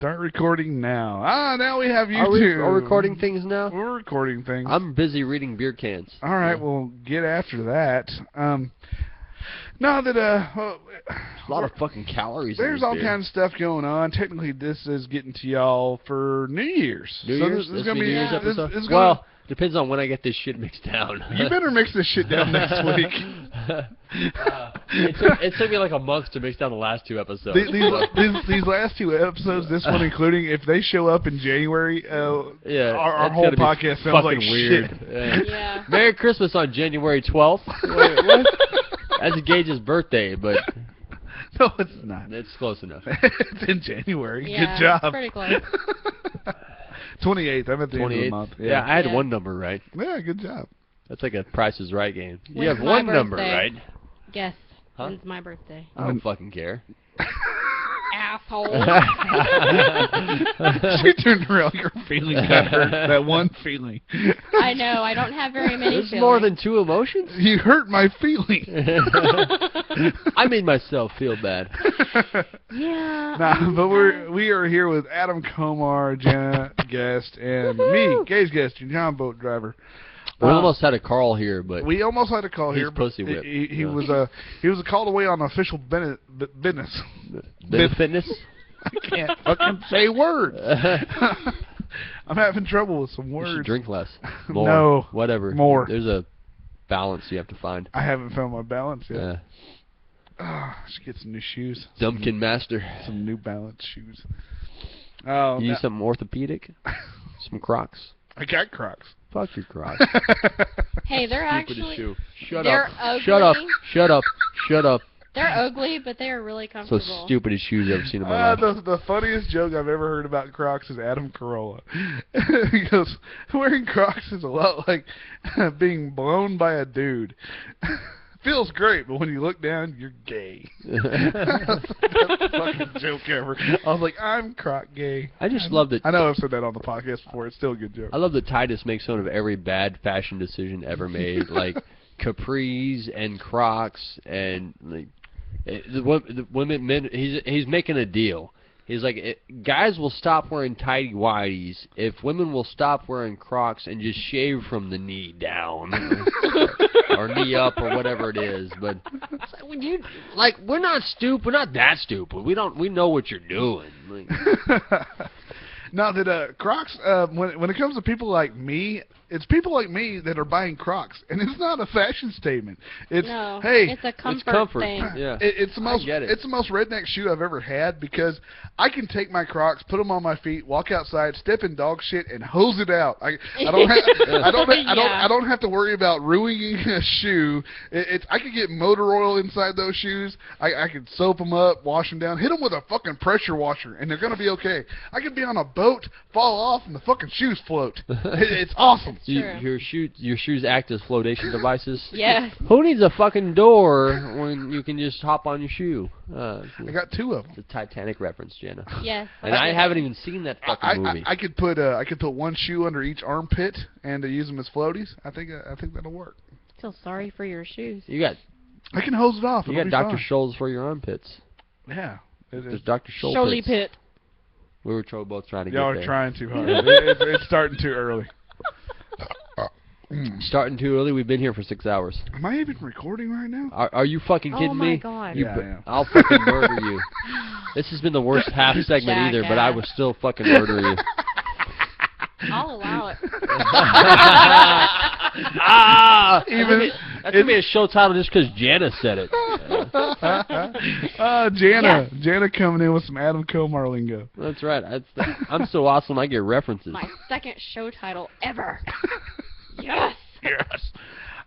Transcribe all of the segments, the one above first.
Start recording now. Now we have Are YouTube. we recording things now? We're recording things. I'm busy reading beer cans. All right, well, get after that. Now that a lot of fucking calories. There's all kinds of stuff going on. Technically, this is getting to y'all for New Year's. New Year's? This is gonna be New Year's episode. Well, depends on when I get this shit mixed down. You better mix this shit down next week. It took me like a month to mix down the last two episodes. These last two episodes, this one including, if they show up in January, our whole podcast sounds like weird. Shit. Yeah. Merry Christmas on January 12th. What? That's Gage's birthday, but no, it's not. It's close enough. It's in January. Yeah, good job. It's pretty close. 28th. I'm at the end of the month. Yeah, I had one number right. Yeah, good job. That's like a Price is Right game. When's You have my one number birthday? right. Guess. Huh? When's my birthday? I don't fucking care. Asshole. She turned around, your feelings got hurt. That one feeling. I know. I don't have very many There's feelings. more than two emotions? You hurt my feelings. I made myself feel bad. Yeah. Nah, but we are here with Adam Komar, Jenna Guest, and me, Gage Guest, your John boat driver. We almost had a Carl here, but we almost had a call he's here. Pussy whipped. He was a called away on official business. Fitness. I can't fucking say words. I'm having trouble with some words. You should drink less. More. No. Whatever. More. There's a balance you have to find. I haven't found my balance yet. Yeah. I should get some new shoes. Dumpkin Master. Some New Balance shoes. Oh, You need something orthopedic? Some Crocs? I got Crocs. Fuck your Crocs. Hey, they're Stupidest actually. shoe. Shut They're up. ugly. Shut up. Shut up. Shut up. They're ugly, but they are really So comfortable. stupidest shoes I've ever seen in my life. The funniest joke I've ever heard about Crocs is Adam Carolla. He goes, wearing Crocs is a lot like being blown by a dude. Feels great, but when you look down, you're gay. That's the fucking joke ever. I was like, I'm Croc gay. I just love that. I know I've said that on the podcast before. It's still a good joke. I love that Titus makes fun of every bad fashion decision ever made, like capris and Crocs and like the women. Men. He's making a deal. He's like, guys will stop wearing tidy whities if women will stop wearing Crocs and just shave from the knee down or knee up or whatever it is. But it's like, when you we're not stupid. We're not that stupid. We know what you're doing. Like, now that Crocs, when it comes to people like me, it's people like me that are buying Crocs, and it's not a fashion statement. It's No, hey, it's a comfort thing. Yeah, it's the most I get it. It's the most redneck shoe I've ever had because I can take my Crocs, put them on my feet, walk outside, step in dog shit, and hose it out. I don't have to worry about ruining a shoe. I could get motor oil inside those shoes. I could soap them up, wash them down, hit them with a fucking pressure washer, and they're gonna be okay. I could be on a boat, fall off, and the fucking shoes float. It's awesome. Your shoes act as flotation devices. Yes. Who needs a fucking door when you can just hop on your shoe? I got two of them. It's a Titanic reference, Jenna. Yes. And I haven't even seen that fucking movie. I could put one shoe under each armpit and use them as floaties. I think that'll work. Feel sorry for your shoes. I can hose it off. You got Dr. Scholl's for your armpits. Yeah. There's Dr. Scholl Surely pits. pit. We were both trying to Y'all get are there. trying too hard. It's starting too early. Starting too early. We've been here for 6 hours. Am I even recording right now? Are you fucking kidding Oh my me? God. Yeah, I am. I'll fucking murder you. This has been the worst half segment either, but I would still fucking murder you. I'll allow it. That's gonna be a show title just because Jana said it. Jana coming in with some Adam Komar lingo. That's right. I'm so awesome. I get references. My second show title ever. Yes. Yes.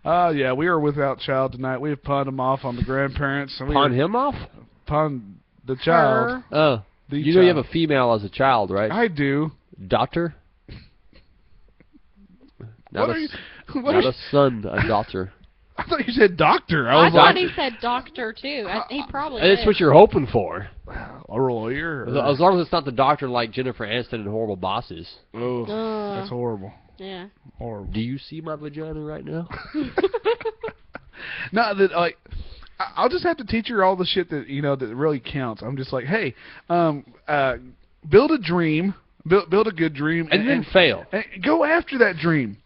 Yeah, we are without child tonight. We have pawned him off on the grandparents. Pawn him off? Pawned the child. Her. Oh. You know you have a female as a child, right? I do. Daughter? Not a son, a daughter. I thought you said doctor. I was thought like, he said doctor, too. He probably That's did. what you're hoping for. a lawyer. As long as it's not the doctor like Jennifer Aniston and Horrible Bosses. Oh, that's horrible. Yeah. Horrible. Do you see my vagina right now? No, that I'll just have to teach her all the shit that that really counts. I'm just like, hey, build a dream, build a good dream, and then fail. And go after that dream.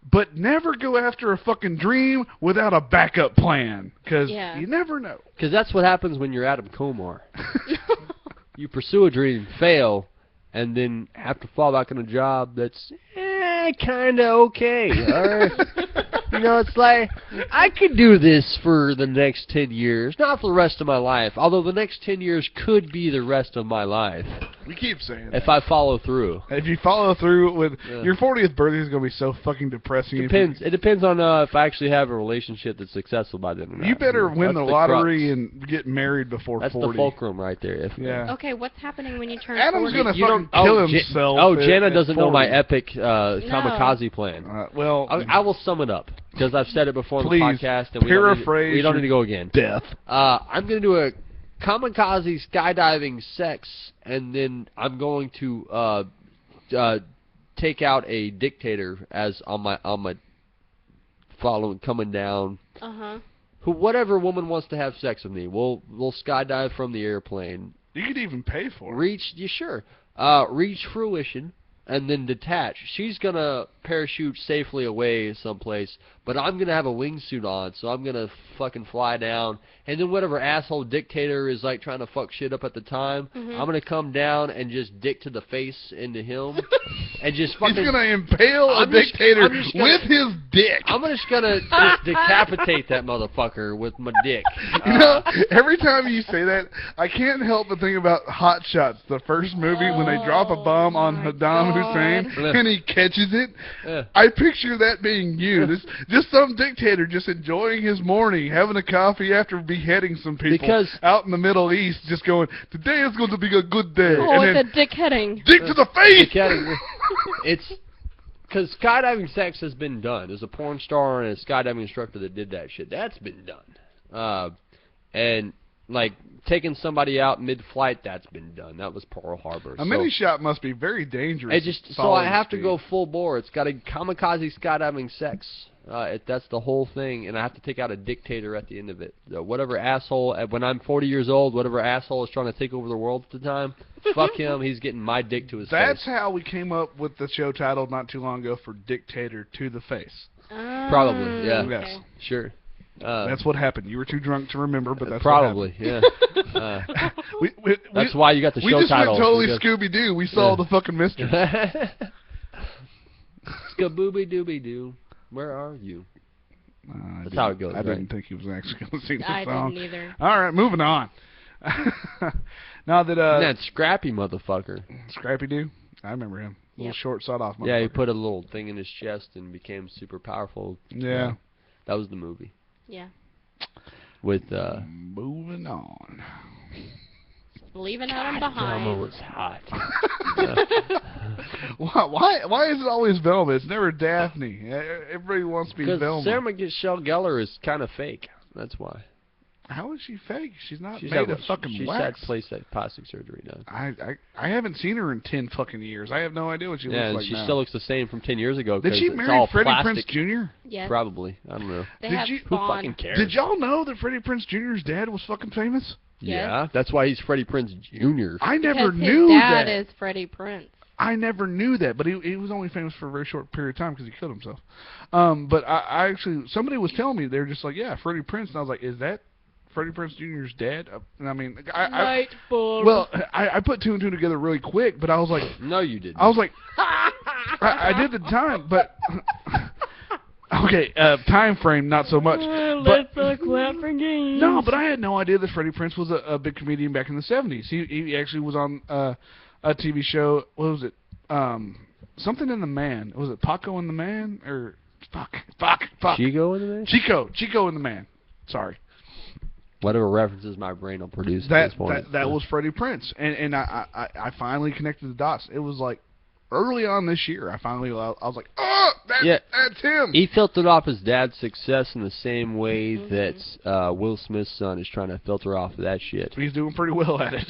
But never go after a fucking dream without a backup plan, because you never know. Because that's what happens when you're Adam Komar. You pursue a dream, fail, and then have to fall back on a job that's kind of okay. Or, you know, it's like, I could do this for the next 10 years, not for the rest of my life, although the next 10 years could be the rest of my life. We keep saying if I follow through. If you follow through with your 40th birthday is going to be so fucking depressing. It depends on if I actually have a relationship that's successful by then or not. You better win the lottery and get married before 40. That's the fulcrum right there. Okay, what's happening when you turn Adam's 40? going to fucking kill himself. Jenna doesn't know my epic kamikaze plan. Well, I will sum it up because I've said it before on the podcast. And we don't need to go again. Death. I'm going to do a kamikaze skydiving sex, and then I'm going to take out a dictator as on my following coming down. Whatever woman wants to have sex with me, we'll skydive from the airplane. You could even pay for it. Reach fruition. And then detach. She's going to parachute safely away someplace, but I'm going to have a wingsuit on, so I'm going to fucking fly down. And then whatever asshole dictator is like trying to fuck shit up at the time, I'm going to come down and just dick to the face into him. And just fucking... He's going to impale a dictator with his dick. I'm just going to just decapitate that motherfucker with my dick. You know, every time you say that, I can't help but think about Hot Shots, the first movie when they drop a bomb on Saddam Hussein and he catches it. I picture that being you. Just some dictator just enjoying his morning, having a coffee after beheading some people out in the Middle East, just going, today is going to be a good day. Oh, and it's a dick heading. Dick to the face! It's because skydiving sex has been done. There's a porn star and a skydiving instructor that did that shit. That's been done. And like taking somebody out mid-flight, that's been done. That was Pearl Harbor. A mini shot must be very dangerous. So I have to go full bore. It's got a kamikaze skydiving sex. That's the whole thing, and I have to take out a dictator at the end of it. Whatever asshole, when I'm 40 years old, whatever asshole is trying to take over the world at the time, fuck him. He's getting my dick to his face. That's how we came up with the show title not too long ago for Dictator to the Face. Probably, yeah. Yes. Okay. Sure. That's what happened. You were too drunk to remember, but that's probably, what yeah. That's why you got the show title. We just went totally Scooby-Doo. We solved the fucking mystery. Skabooby-dooby-doo. Where are you? That's how it goes, I didn't think he was actually going to sing the song. I didn't either. All right, moving on. Now that that scrappy motherfucker. Scrappy-Doo? I remember him. Little short, sawed-off motherfucker. Yeah, he put a little thing in his chest and became super powerful. Yeah. That was the movie. Yeah. With moving on. Leaving Adam behind. Velma was hot. Why is it always Velma? It's never Daphne. Everybody wants to be Velma. Because Sarah Michelle Gellar is kind of fake. That's why. How is she fake? She's not made of fucking wax. She's had plastic surgery done. I haven't seen her in 10 fucking years. I have no idea what she looks like now. Yeah, she still looks the same from 10 years ago. Did she marry Freddie Prinze Jr.? Yes. Probably. I don't know. Who fucking cares? Did y'all know that Freddie Prinze Jr.'s dad was fucking famous? Yes. Yeah, that's why he's Freddie Prinze Jr. I never because knew his that. dad is Freddie Prinze. I never knew that, but he was only famous for a very short period of time because he killed himself. But I actually, somebody was telling me, they were just like, yeah, Freddie Prinze, and I was like, is that Freddie Prinze Jr.'s dad? And I mean, I put two and two together really quick, but I was like, no, you didn't. I was like, I did the time, but okay, time frame not so much. Let's clap for games. No, but I had no idea that Freddie Prinze was a big comedian back in the 70s. He actually was on a TV show. What was it? Something in the Man. Was it Paco and the Man or fuck? Chico and the Man. Chico and the Man. Sorry. Whatever references my brain will produce at this point. That was Freddie Prinze, and I finally connected the dots. It was like early on this year. I was like, oh, that's him. He filtered off his dad's success in the same way that Will Smith's son is trying to filter off that shit. He's doing pretty well at it.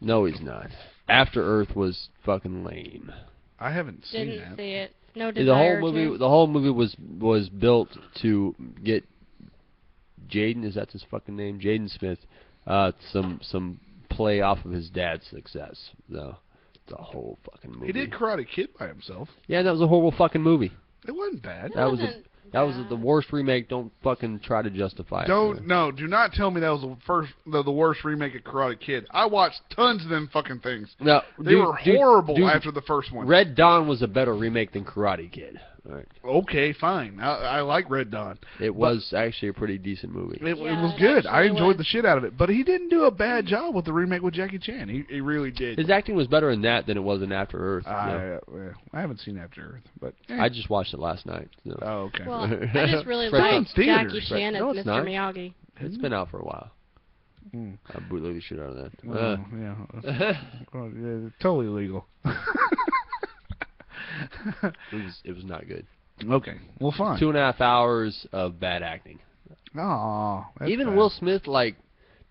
No, he's not. After Earth was fucking lame. I haven't seen that. Didn't see it. No desire The whole movie was built to get Jaden, is that his fucking name? Jaden Smith, some play off of his dad's success, though. the whole fucking movie. He did Karate Kid by himself. Yeah, that was a horrible fucking movie. It wasn't bad. That was wasn't that was bad. the worst remake. Don't fucking try to justify it. Do not tell me that was the worst remake of Karate Kid. I watched tons of them fucking things. No, They were horrible after the first one. Red Dawn was a better remake than Karate Kid. All right. Okay, fine. I like Red Dawn. It was actually a pretty decent movie. It Yeah, was it good. I actually enjoyed was. the shit out of it. But he didn't do a bad job with the remake with Jackie Chan. He really did. His acting was better in that than it was in After Earth. Yeah. I haven't seen After Earth, but I just watched it last night. So. oh, okay. Well, I just really Fresh like on theaters. Jackie Chan as No, it's Mr. not. Miyagi. It's been out for a while. Mm. I bootleg the shit out of that. Oh, yeah. Well, yeah, totally legal. It was not good. Okay, well, fine. 2.5 hours of bad acting. Oh, Even Will Smith,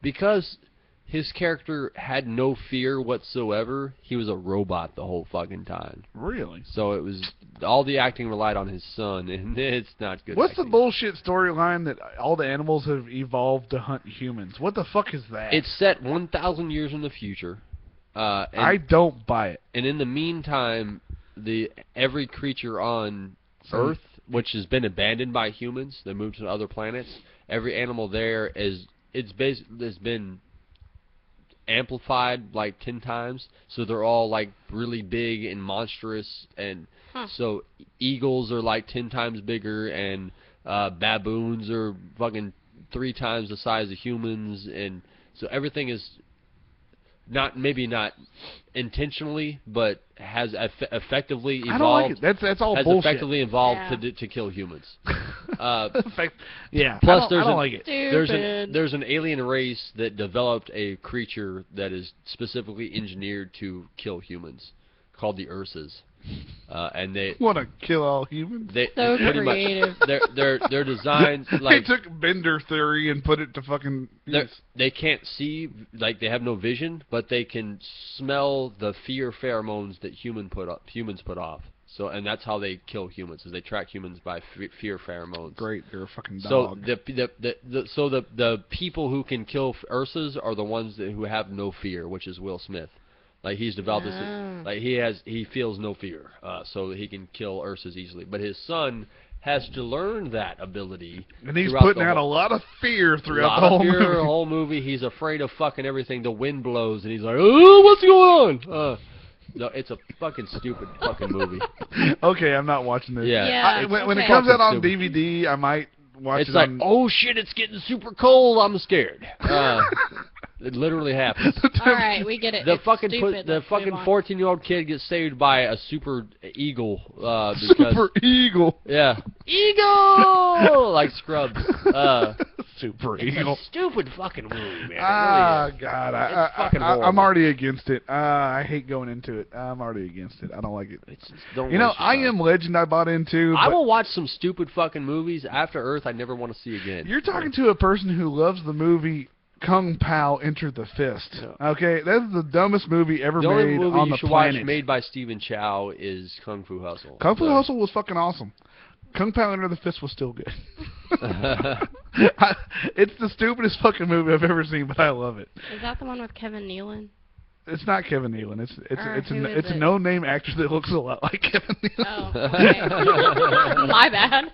because his character had no fear whatsoever, he was a robot the whole fucking time. Really? So it was all the acting relied on his son, and it's not good. What's acting. the bullshit storyline that all the animals have evolved to hunt humans? What the fuck is that? It's set 1,000 years in the future. And, I don't buy it. And in the meantime, every creature on Earth, which has been abandoned by humans, they moved to other planets. Every animal there has been amplified like 10 times, so they're all like really big and monstrous, and so eagles are like 10 times bigger, and baboons are fucking 3 times the size of humans, and so everything is maybe not intentionally, but has effectively evolved. I don't like it. That's all has bullshit. effectively evolved Yeah. to kill humans. Yeah. Plus, I don't like it. there's an alien race that developed a creature that is specifically engineered to kill humans, called the Ursas. And they Want to kill all humans? So pretty creative. much they're designed like they took Bender theory and put it to fucking use. they can't see, like they have no vision, but they can smell the fear pheromones that humans put off. So, and that's how they kill humans, is they track humans by fear pheromones. Great, they're a fucking So dog. the people who can kill Ursas are the ones who have no fear, which is Will Smith. Like he's developed this, like he feels no fear, so he can kill Ursas easily. But his son has to learn that ability. And he's throughout putting the out a whole- lot of fear throughout lot the of whole fear, movie. The whole movie, he's afraid of fucking everything. The wind blows, and he's like, "Oh, what's going on?" No, it's a fucking stupid fucking movie. Okay, I'm not watching this. Yeah. Yeah, When it okay. comes out on Stupid. DVD, I might watch It's it like, on... oh shit, it's getting super cold. I'm scared. It literally happens. All right, we get it. The It's fucking stupid. the Let's fucking move on. 14-year-old kid gets saved by a super eagle. Because, Super Eagle. Yeah, eagle like Scrubs. Super It's Eagle. a stupid fucking movie, man. It really Ah, is. God. It's fucking I'm horrible. already against it. I hate going into it. I'm already against it. I don't like it. It's just, don't You know, waste your I time. Am Legend I bought into. I but will watch some stupid fucking movies. After Earth, I never want to see again. You're talking to a person who loves the movie Kung Pao Enter the Fist. Yeah. Okay, that's the dumbest movie ever The only made movie on you the should planet. watch made by Stephen Chow is Kung Fu Hustle. Kung Fu So- Hustle was fucking awesome. Kung Pao Enter the Fist was still good. It's the stupidest fucking movie I've ever seen, but I love it. Is that the one with Kevin Nealon? It's not Kevin Nealon. It's Who is it's a it? no-name actor that looks a lot like Kevin Nealon. Oh, okay. My bad.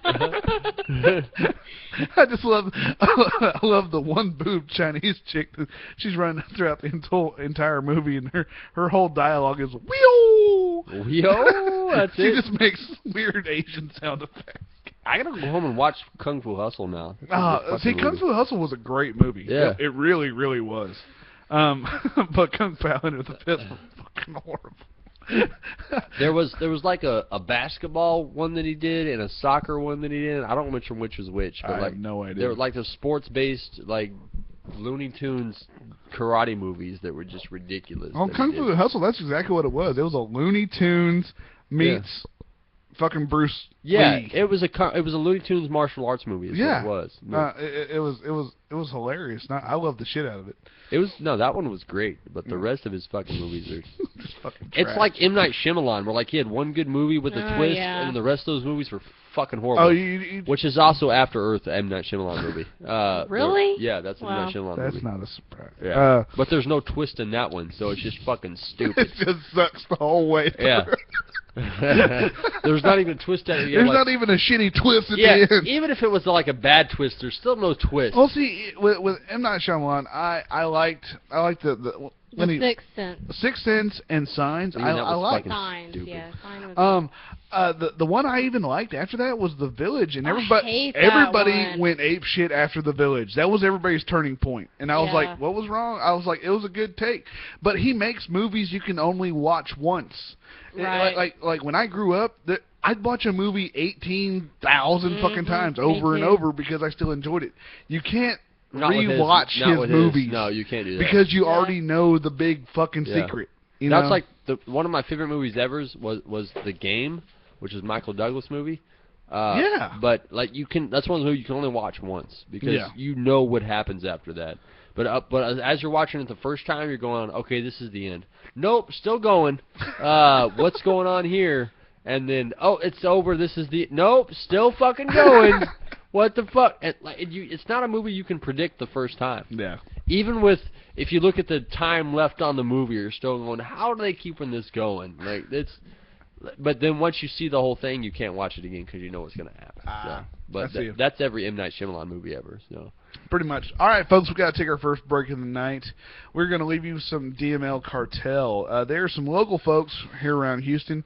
I just love I love the one boob Chinese chick that she's running throughout the entire movie, and her whole dialogue is wheel. Yo, that's She it. just makes weird Asian sound effects. I gotta go home and watch Kung Fu Hustle now. See, Kung Fu Hustle was a great movie. Yeah. It really, really was. But Kung Pao Enter the Fist was fucking horrible. There was like a basketball one that he did and a soccer one that he did. I don't know which was which, but I like have no idea. they were like the sports-based like Looney Tunes karate movies that were just ridiculous. Oh, that he Kung did. Fu Hustle, that's exactly what it was. It was a Looney Tunes meets fucking Bruce Yeah, Lee. it was a Looney Tunes martial arts movie. Is Yeah. what it was. It It was hilarious. I loved the shit out of it. It was that one was great, but the rest of his fucking movies are. Just fucking It's trash. like M. Night Shyamalan, where like he had one good movie with a twist, Yeah. and the rest of those movies were fucking horrible. Oh, you Which is also After Earth, M. Night Shyamalan movie. Really? Yeah, that's an M. Night Shyamalan that's movie. not a surprise. Yeah. But there's no twist in that one, so it's just fucking stupid. It just sucks the whole way through. Yeah. There's not even a twist at it. There's not even a shitty twist at Yeah, the end. even if it was like a bad twist, there's still no twist. Well, see, with M. Night Shyamalan, I liked the when The he Sixth Sense. Sixth Sense and Signs. I mean, that I was liked. fucking Signs, stupid. yeah. Sign was The one I even liked after that was The Village, and I everybody hate that everybody one. went ape shit after The Village. That was everybody's turning point, and I was Yeah. like, what was wrong? I was like, it was a good take, but he makes movies you can only watch once. Right. Like when I grew up, I'd watch a movie 18,000 fucking times me over and too. over because I still enjoyed it. You can't Not with rewatch not his with movies. No, you can't do that. Because you Yeah. already know the big fucking Yeah. secret. You That's know? like one of my favorite movies ever was The Game, which is Michael Douglas movie. Yeah. But like that's one of those movies you can only watch once because Yeah. you know what happens after that. But as you're watching it the first time, you're going, okay, this is the end. Nope, still going. What's going on here? And then, oh, it's over. This is the nope, still fucking going. What the fuck? And, like, it's not a movie you can predict the first time. Yeah. Even if you look at the time left on the movie, you're still going, how do they keeping this going? Like but then once you see the whole thing, you can't watch it again because you know what's gonna happen. I But see. that's every M. Night Shyamalan movie ever. So. Pretty much. All right, folks, we got to take our first break of the night. We're going to leave you some DML Cartel. There are some local folks here around Houston,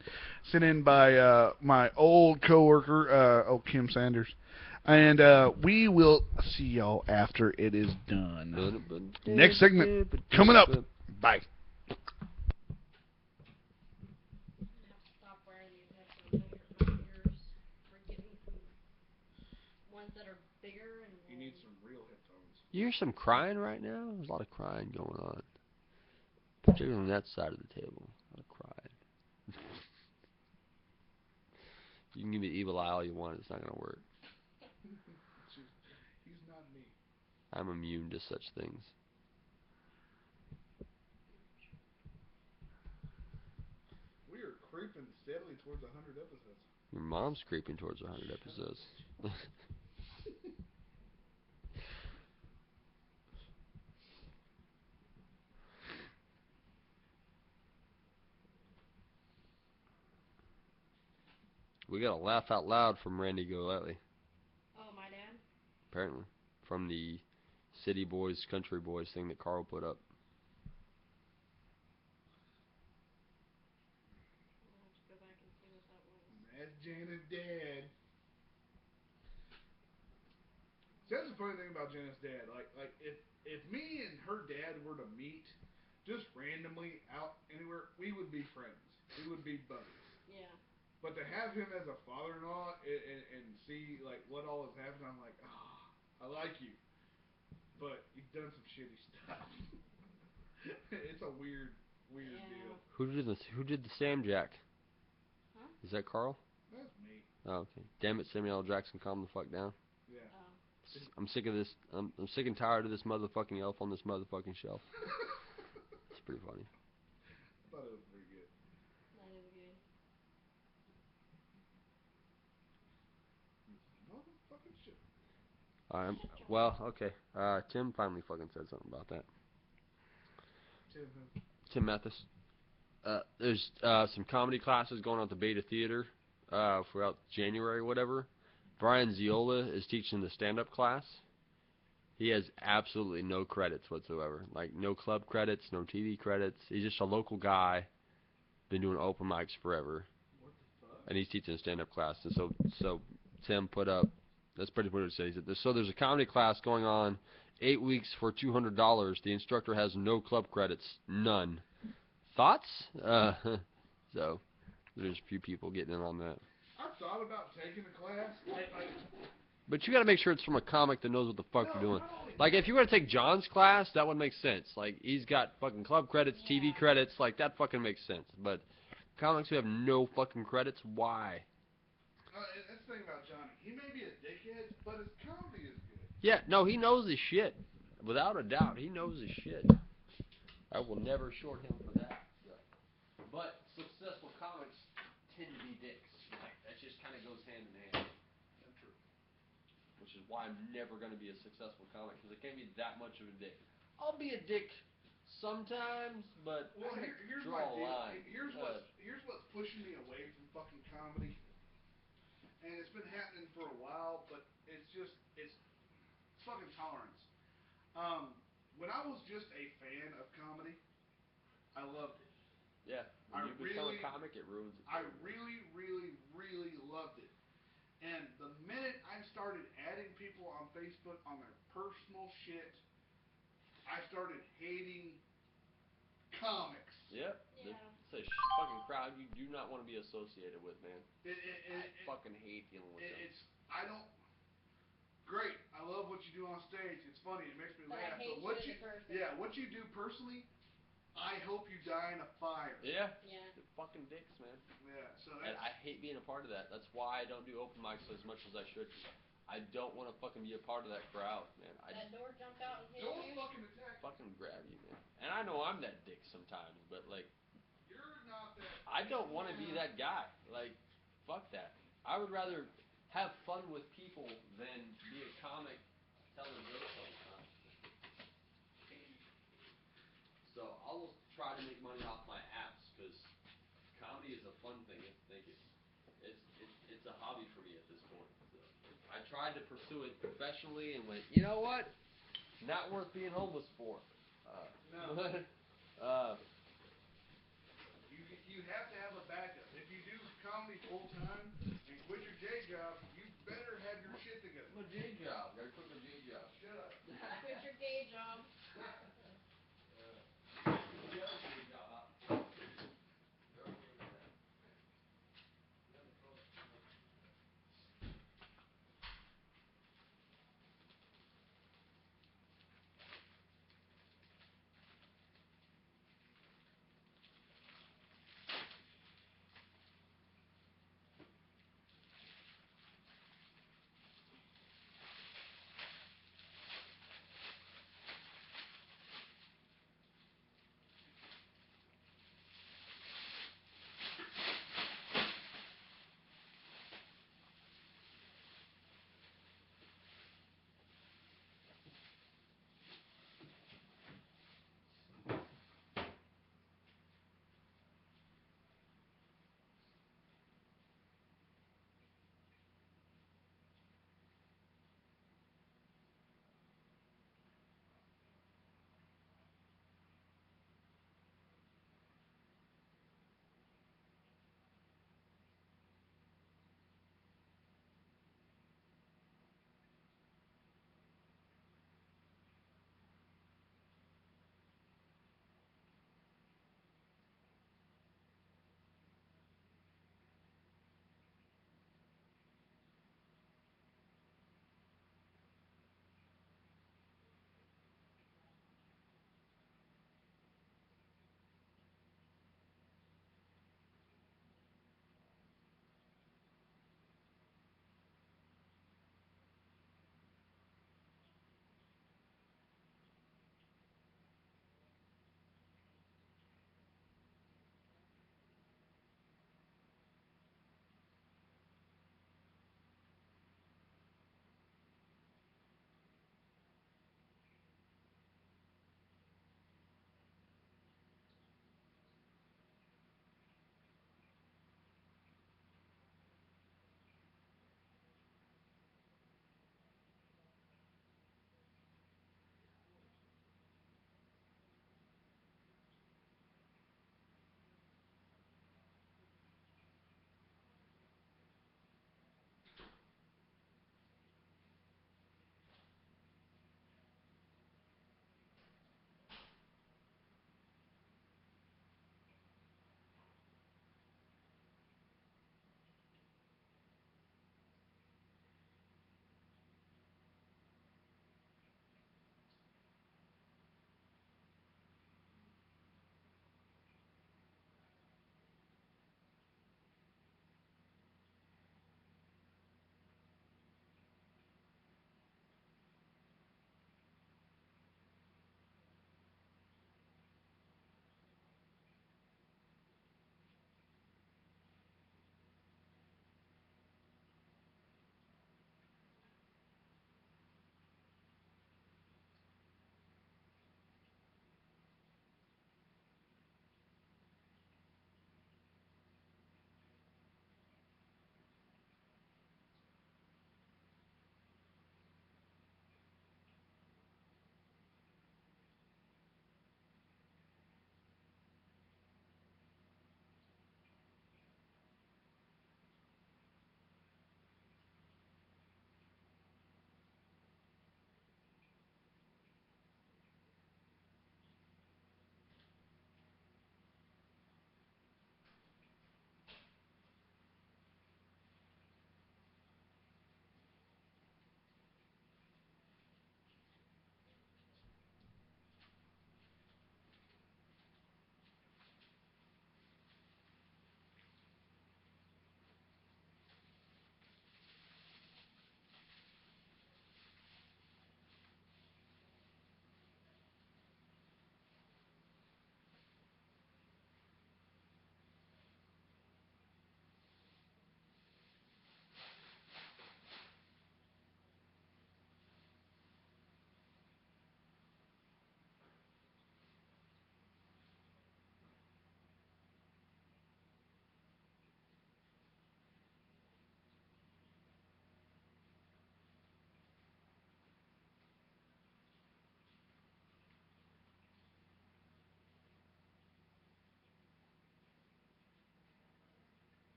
sent in by my old coworker, Kim Sanders. And we will see y'all after it is done. Next segment coming up. Bye. You need some real headphones. You hear some crying right now? There's a lot of crying going on. Particularly on that side of the table. A lot of crying. You can give me the evil eye all you want. It's not going to work. He's not me. I'm immune to such things. We are creeping steadily towards 100 episodes. Your mom's creeping towards 100 episodes. We got a laugh out loud from Randy Goletley, Oh, my dad? apparently, from the City Boys, Country Boys thing that Carl put up. I'll have to go back and see what that was. That's Jana's dad. See, that's the funny thing about Jana's dad. Like if me and her dad were to meet just randomly out anywhere, we would be friends. We would be buddies. Yeah. But to have him as a father-in-law and see like what all has happened, I'm like, I like you, but you've done some shitty stuff. It's a weird deal. Who did the Sam Jack? Huh? Is that Carl? That's me. Oh, okay. Damn it, Samuel L. Jackson, calm the fuck down. Yeah. I'm sick of this. I'm sick and tired of this motherfucking elf on this motherfucking shelf. It's pretty funny. I thought it was pretty good. That is good. Motherfucking shit. Well, okay. Tim finally fucking said something about that. Tim Mathis. There's some comedy classes going on at the Beta Theater throughout January or whatever. Brian Ziola is teaching the stand-up class. He has absolutely no credits whatsoever. Like, no club credits, no TV credits. He's just a local guy, been doing open mics forever. What the fuck? And he's teaching a stand-up class. And so Tim put up, that's pretty much what it says. So there's a comedy class going on, 8 weeks for $200. The instructor has no club credits, none. Thoughts? So there's a few people getting in on that. I thought about taking a class. But you got to make sure it's from a comic that knows what the fuck they're doing. Like, if you were to take John's class, that would make sense. Like, he's got fucking club credits, TV credits, like, that fucking makes sense. But comics who have no fucking credits, why? That's the thing about Johnny. He may be a dickhead, but his comedy is good. Yeah, no, he knows his shit. Without a doubt, he knows his shit. I will never short him for that. But successful comics tend to be dicks. Like, that just kind of goes hand in hand. True. Which is why I'm never going to be a successful comic, because I can't be that much of a dick. I'll be a dick sometimes, but Well, here's draw my a deal. line. Here's what's pushing me away from fucking comedy, and it's been happening for a while, but it's fucking tolerance. When I was just a fan of comedy, I loved it. Yeah, when I you become really- a comic, it ruins it. I really, really, really loved it. And the minute I started adding people on Facebook on their personal shit, I started hating comics. Yep. Yeah. It's a fucking crowd you do not want to be associated with, man. I fucking hate dealing with them. I don't. Great, I love what you do on stage. It's funny. It makes me But I laugh. hate But what you you, as a person. yeah, what you do personally, I hope you die in a fire. Yeah. Yeah. They're fucking dicks, man. Yeah. So And I hate being a part of that. That's why I don't do open mics as much as I should. I don't want to fucking be a part of that crowd, man. That door jumped out and hit don't you. fucking attack. Fucking grab you, man. And I know I'm that dick sometimes, but like, You're not that. I don't want to be that guy. Like, fuck that. I would rather have fun with people than be a comic telling jokes all the time. So I'll try to make money off my apps because comedy is a fun thing. It's a hobby for me at this point. So I tried to pursue it professionally and went, you know what? Not worth being homeless for. No. uh, You have to have a backup. If you do comedy full time and quit your day job, you better have your shit together. my day job. Gotta quit my day job. Shut up. Quit your day job. The other day job.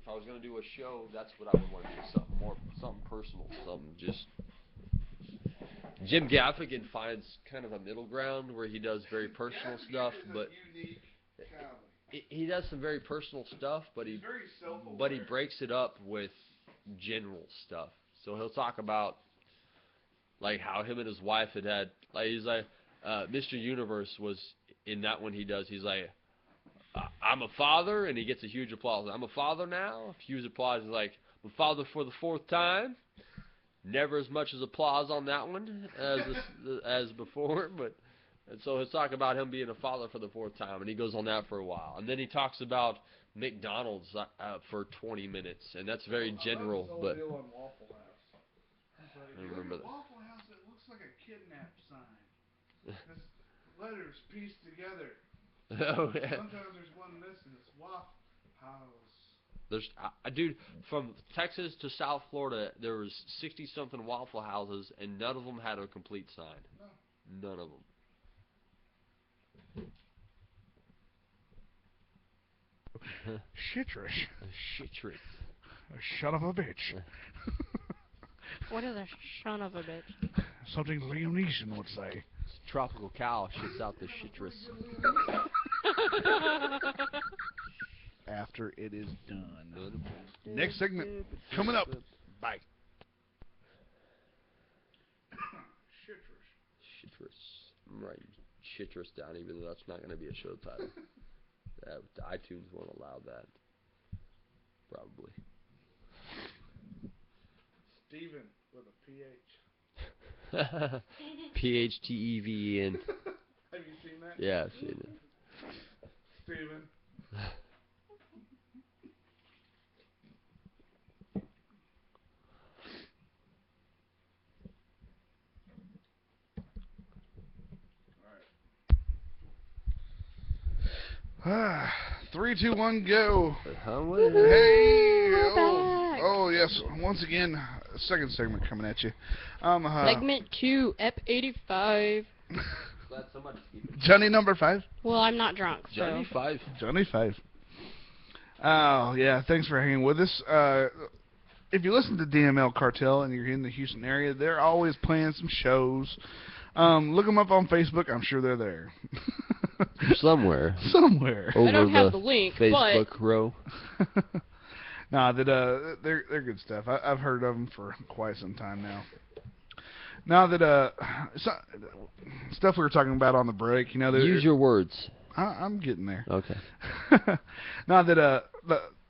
if I was gonna do a show, that's what I would want to do. Something personal, something just. Jim Gaffigan finds kind of a middle ground where he does very personal stuff, but he does some very personal stuff, but he breaks it up with general stuff. So he'll talk about like how him and his wife had like he's like Mr. Universe was in that one he does. He's like I'm a father, and he gets a huge applause. I'm a father now. Huge applause. He's like I'm a father for the 4th time. Never as much as applause on that one as before, but and so he'll talk about him being a father for the 4th time, and he goes on that for a while, and then he talks about McDonald's for 20 minutes, and that's very general. But I remember that. Waffle House, it looks like a kidnap sign. It's letters pieced together. Oh yeah. Sometimes there's one missing. It's Waffle House. There's, dude, from Texas to South Florida, there was 60-something Waffle Houses, and none of them had a complete sign. No. None of them. Shitrish. Shitrish. A son of a bitch. What is a son of a bitch? Something Liam Neeson would say. Tropical cow shits out the shitrus. After it is done. Next segment coming up. Bye. Shitrus. I'm writing shitrus down, even though that's not going to be a show title. iTunes won't allow that. Probably. Steven with a PH. PHTEVEN. Have you seen that? Yeah, I've seen it. Steven. Ah, 3, 2, 1, go. Hey! Oh, yes. Once again, second segment coming at you. Segment 2, Ep 85. Glad somebody's keeping. Johnny number 5. Well, I'm not drunk, so. Johnny 5. Johnny 5. Oh, yeah. Thanks for hanging with us. If you listen to DML Cartel and you're in the Houston area, they're always playing some shows. Look them up on Facebook. I'm sure they're there. Somewhere. I don't have the link, Facebook but row. Nah, they're good stuff. I've heard of them for quite some time now. Now that stuff we were talking about on the break, you know, use your words. I'm getting there. Okay. Now that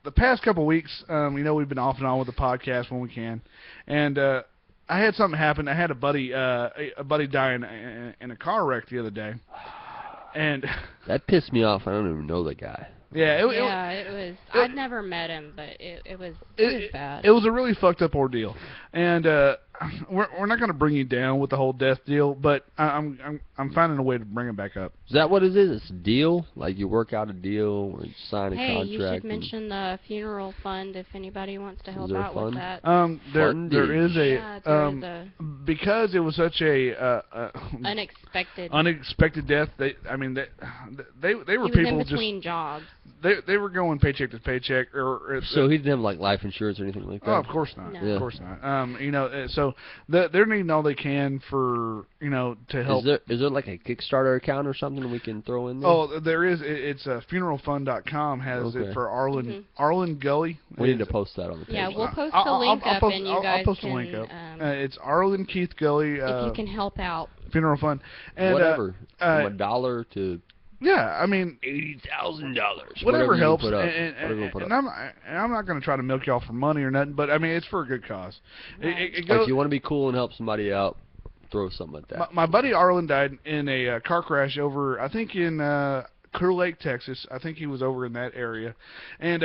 the past couple weeks, you know, we've been off and on with the podcast when we can, and I had something happen. I had a buddy die in a car wreck the other day. And that pissed me off. I don't even know the guy. Yeah, it was. I'd never met him, but it was bad. It was a really fucked up ordeal, and we're not going to bring you down with the whole death deal, but I'm finding a way to bring it back up. Is that what it is? It's a deal? Like you work out a deal or you sign a contract? Hey, you should mention the funeral fund if anybody wants to help out with that. There is a because it was such a unexpected death. They were people in between jobs. They were going paycheck to paycheck, so he didn't have like life insurance or anything like that. Oh, of course not. No. Yeah. Of course not. You know, so they're needing all they can for to help. Is there like a Kickstarter account or something we can throw in there? Oh, there is. It's funeralfund.com has it for Arlen Gully. We need to post that on the page. Yeah, we'll post the link up, and you guys I'll post the link up. It's Arlen Keith Gully. If you can help out. Funeral fund. And, whatever, from $1 to. Yeah, I mean $80,000. Whatever helps, and I'm not going to try to milk y'all for money or nothing, but I mean it's for a good cause. Right. It goes, if you want to be cool and help somebody out, throw something like that. My buddy Arlen died in a car crash over, I think in Clear Lake, Texas. I think he was over in that area, and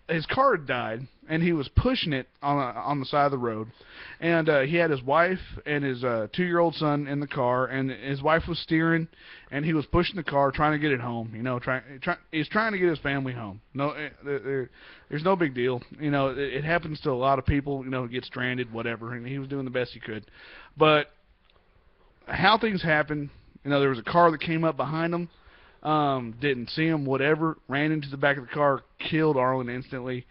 his car had died, and he was pushing it on the side of the road, and he had his wife and his 2-year-old son in the car, and his wife was steering, and he was pushing the car, trying to get it home. You know, he's trying to get his family home. No, there's no big deal. You know, it happens to a lot of people. You know, get stranded, whatever, and he was doing the best he could. But how things happen, you know, there was a car that came up behind him. Didn't see him, whatever, ran into the back of the car, killed Arlen instantly.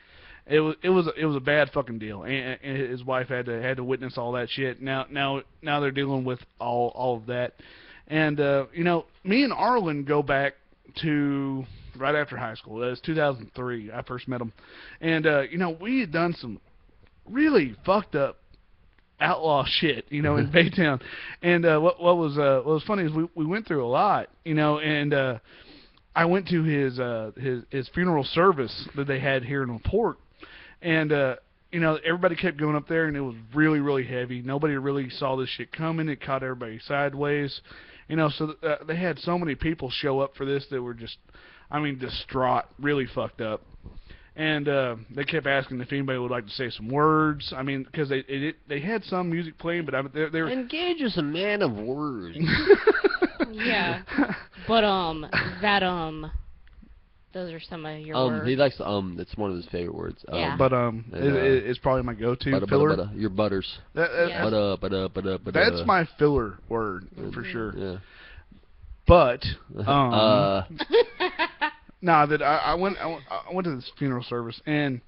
it was a bad fucking deal, and his wife had to witness all that shit. Now they're dealing with all of that, and me and Arlen go back to right after high school. It was 2003. I first met him, and we had done some really fucked up outlaw shit, in Baytown. And what was funny is we went through a lot, and I went to his funeral service that they had here in LaPorte, and everybody kept going up there, and it was really, really heavy. Nobody really saw this shit coming. It caught everybody sideways, so they had so many people show up for this that were just, distraught, really fucked up. And they kept asking if anybody would like to say some words. Because they had some music playing, but they were... Engage is a man of words. Yeah. But, those are some of your words. He likes that's one of his favorite words. Yeah. But, it's probably my go-to filler. Your butters. Yeah. That's my filler word, for sure. Yeah. But, No, that I went to this funeral service, and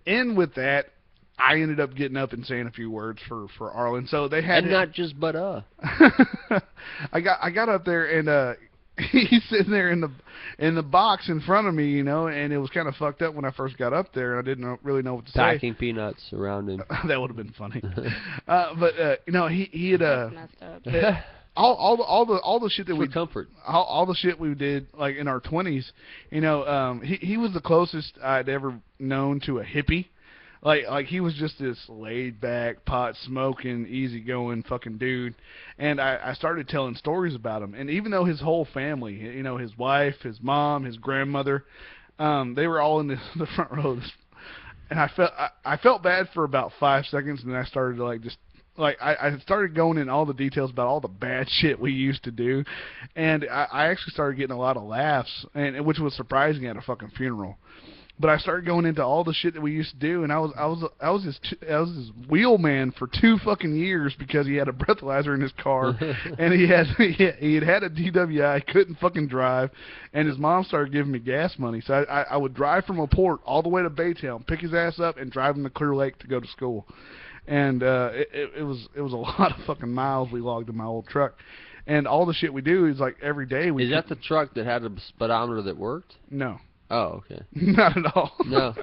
in with that, I ended up getting up and saying a few words for Arlen. So they had not just I got up there, and he's sitting there in the box in front of me, and it was kind of fucked up when I first got up there, and I didn't really know what to say. Packing peanuts around him. That would have been funny. But he had That's messed up. all the shit that we comfort. All the shit we did like in our 20s, he was the closest I'd ever known to a hippie. Like he was just this laid back, pot smoking, easygoing fucking dude. And I started telling stories about him. And even though his whole family, his wife, his mom, his grandmother, they were all in the front row. And I felt bad for about 5 seconds, and then I started to I started going in all the details about all the bad shit we used to do, and I actually started getting a lot of laughs, and which was surprising at a fucking funeral. But I started going into all the shit that we used to do, and I was his wheelman for 2 fucking years because he had a breathalyzer in his car, and he had a DWI, couldn't fucking drive, and his mom started giving me gas money, so I would drive from LaPorte all the way to Baytown, pick his ass up, and drive him to Clear Lake to go to school. And it was a lot of fucking miles we logged in my old truck, and all the shit we do is like every day. Is that the truck that had a speedometer that worked? No. Oh, okay. Not at all. No.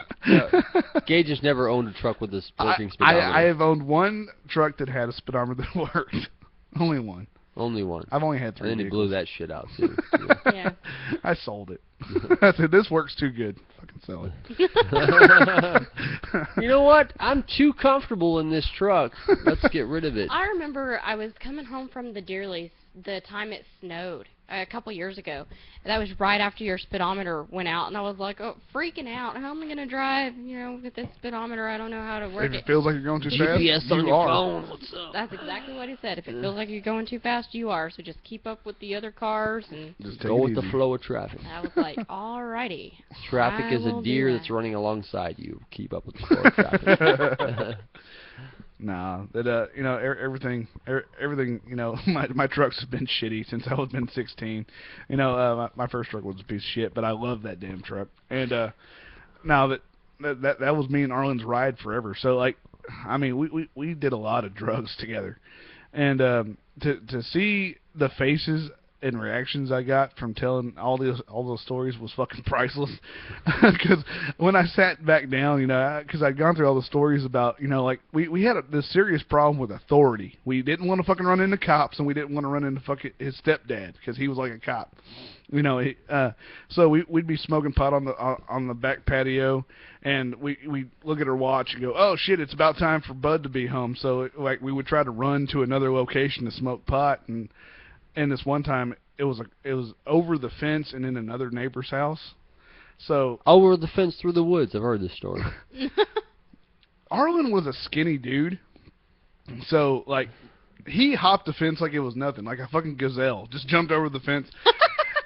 Gage has never owned a truck with a working speedometer. I have owned one truck that had a speedometer that worked. Only one. Only one. I've only had 3. And then vehicles. he blew that shit out too. Yeah. I sold it. I said, this works too good. Fucking sell it. You know what? I'm too comfortable in this truck. Let's get rid of it. I remember I was coming home from the deer lease the time it snowed a couple years ago. That was right after your speedometer went out, and I was like, freaking out. How am I going to drive, with this speedometer? I don't know how to work it. If it feels like you're going too fast, GPS on your phone. What's up? That's exactly what he said. If it feels like you're going too fast, you are. So just keep up with the other cars and just go with the flow of traffic. I was like, alrighty. Traffic is a deer that's running alongside you. Keep up with the flow of traffic. Nah, that everything, my trucks have been shitty since I was been 16. My first truck was a piece of shit, but I love that damn truck. And now that was me and Arlen's ride forever. So we did a lot of drugs together, and to see the faces and reactions I got from telling all those stories was fucking priceless. Because when I sat back down, because I'd gone through all the stories about, we had this serious problem with authority. We didn't want to fucking run into cops, and we didn't want to run into fucking his stepdad because he was like a cop. So we'd be smoking pot on the back patio, and we look at our watch and go, oh shit, it's about time for Bud to be home. So we would try to run to another location to smoke pot, and this one time, it was over the fence and in another neighbor's house. So over the fence through the woods. I've heard this story. Arlen was a skinny dude, so he hopped the fence like it was nothing, like a fucking gazelle. Just jumped over the fence.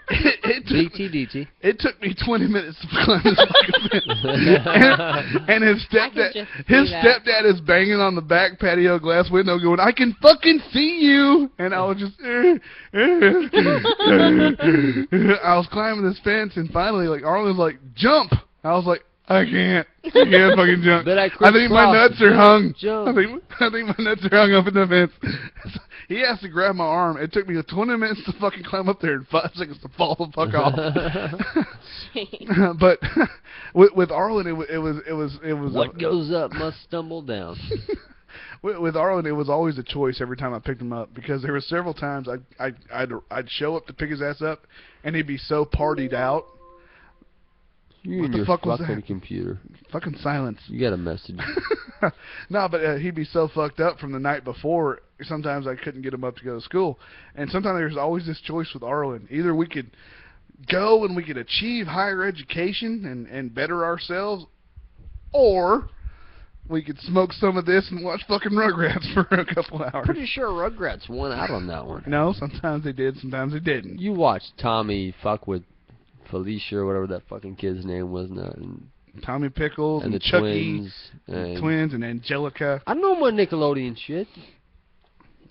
It took me 20 minutes to climb this fucking fence. and his stepdad is banging on the back patio glass window going, I can fucking see you. And I was just, I was climbing this fence, and finally, Arlen's like, jump. I was like, I can't fucking jump. But I I think my nuts are hung. Jump. I think my nuts are hung up in the fence. He has to grab my arm. It took me 20 minutes to fucking climb up there and 5 seconds to fall the fuck off. But with Arlen, it was. What goes up must stumble down. With Arlen, it was always a choice every time I picked him up, because there were several times I'd show up to pick his ass up, and he'd be so partied out. You What and the your fuck was fucking that? computer. Fucking silence. You got a message. No, but he'd be so fucked up from the night before, sometimes I couldn't get him up to go to school. And sometimes there's always this choice with Arlen. Either we could go and we could achieve higher education and better ourselves, or we could smoke some of this and watch fucking Rugrats for a couple hours. Pretty sure Rugrats won out on that one. No, sometimes they did, sometimes they didn't. You watched Tommy fuck with Felicia or whatever that fucking kid's name was now. And Tommy Pickles the Chucky, twins. and Angelica. I know more Nickelodeon shit.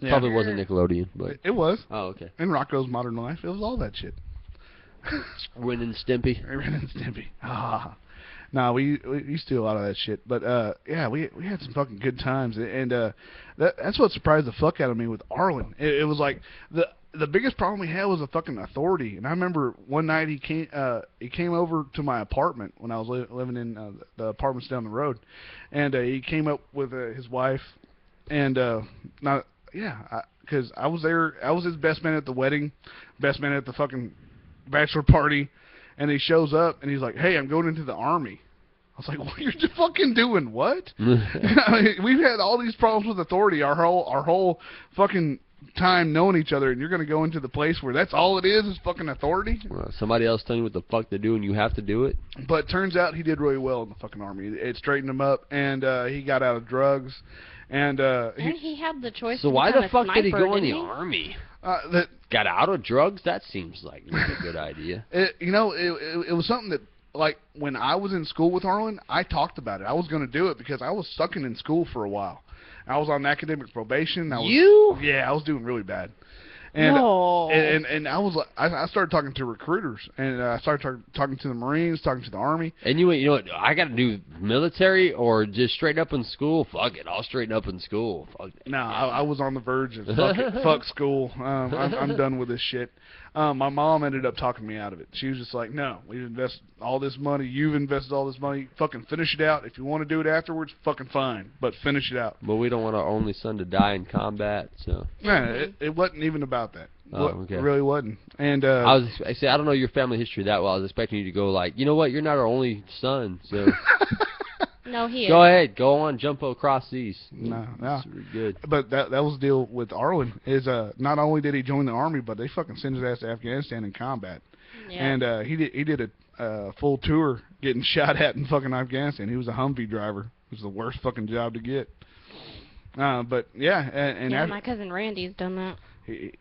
Yeah. Probably wasn't Nickelodeon, but... It was. Oh, okay. In Rocco's Modern Life, it was all that shit. Ren and Stimpy. Ren and Stimpy. Ah. No, we used to do a lot of that shit. But, yeah, we had some fucking good times. And that's what surprised the fuck out of me with Arlen. It was like... The biggest problem we had was a fucking authority. And I remember one night he came over to my apartment when I was living in the apartments down the road, and he came up with his wife, and because I was there. I was his best man at the wedding, best man at the fucking bachelor party, and he shows up and he's like, "Hey, I'm going into the army." I was like, "What you're fucking doing? What?" I mean, we've had all these problems with authority our whole fucking time knowing each other, and you're going to go into the place where that's all it is fucking authority? Well, somebody else telling you what the fuck to do and you have to do it? But turns out he did really well in the fucking army. It straightened him up, and he got out of drugs, and he had the choice so to why the become a fuck did he sniper, go in the didn't he? army? that Got out of drugs? That seems like a good idea. it was something that, like, when I was in school with Arlen, I talked about it. I was going to do it because I was sucking in school for a while. I was on academic probation. Yeah, I was doing really bad. And No. and I was I started talking to recruiters, and I started talking to the Marines, talking to the Army. And you know what? I got to do military or just straighten up in school. Fuck it, I'll straighten up in school. Fuck it. No, I was on the verge of fuck school. I'm done with this shit. My mom ended up talking me out of it. She was just like, "No, we invest all this money. You've invested all this money. Fucking finish it out. If you want to do it afterwards, fucking fine, but finish it out." But we don't want our only son to die in combat, so. Yeah, it wasn't even about that. Oh, okay. It really wasn't. And I don't know your family history that well. I was expecting you to go like, you know what? You're not our only son, so. No, he is. Go ahead, go on, jump across these. No. That's really good. But that was the deal with Arlen, is not only did he join the Army, but they fucking sent his ass to Afghanistan in combat. Yeah. And he did a full tour getting shot at in fucking Afghanistan. He was a Humvee driver. It was the worst fucking job to get. But yeah, and yeah, after, my cousin Randy's done that.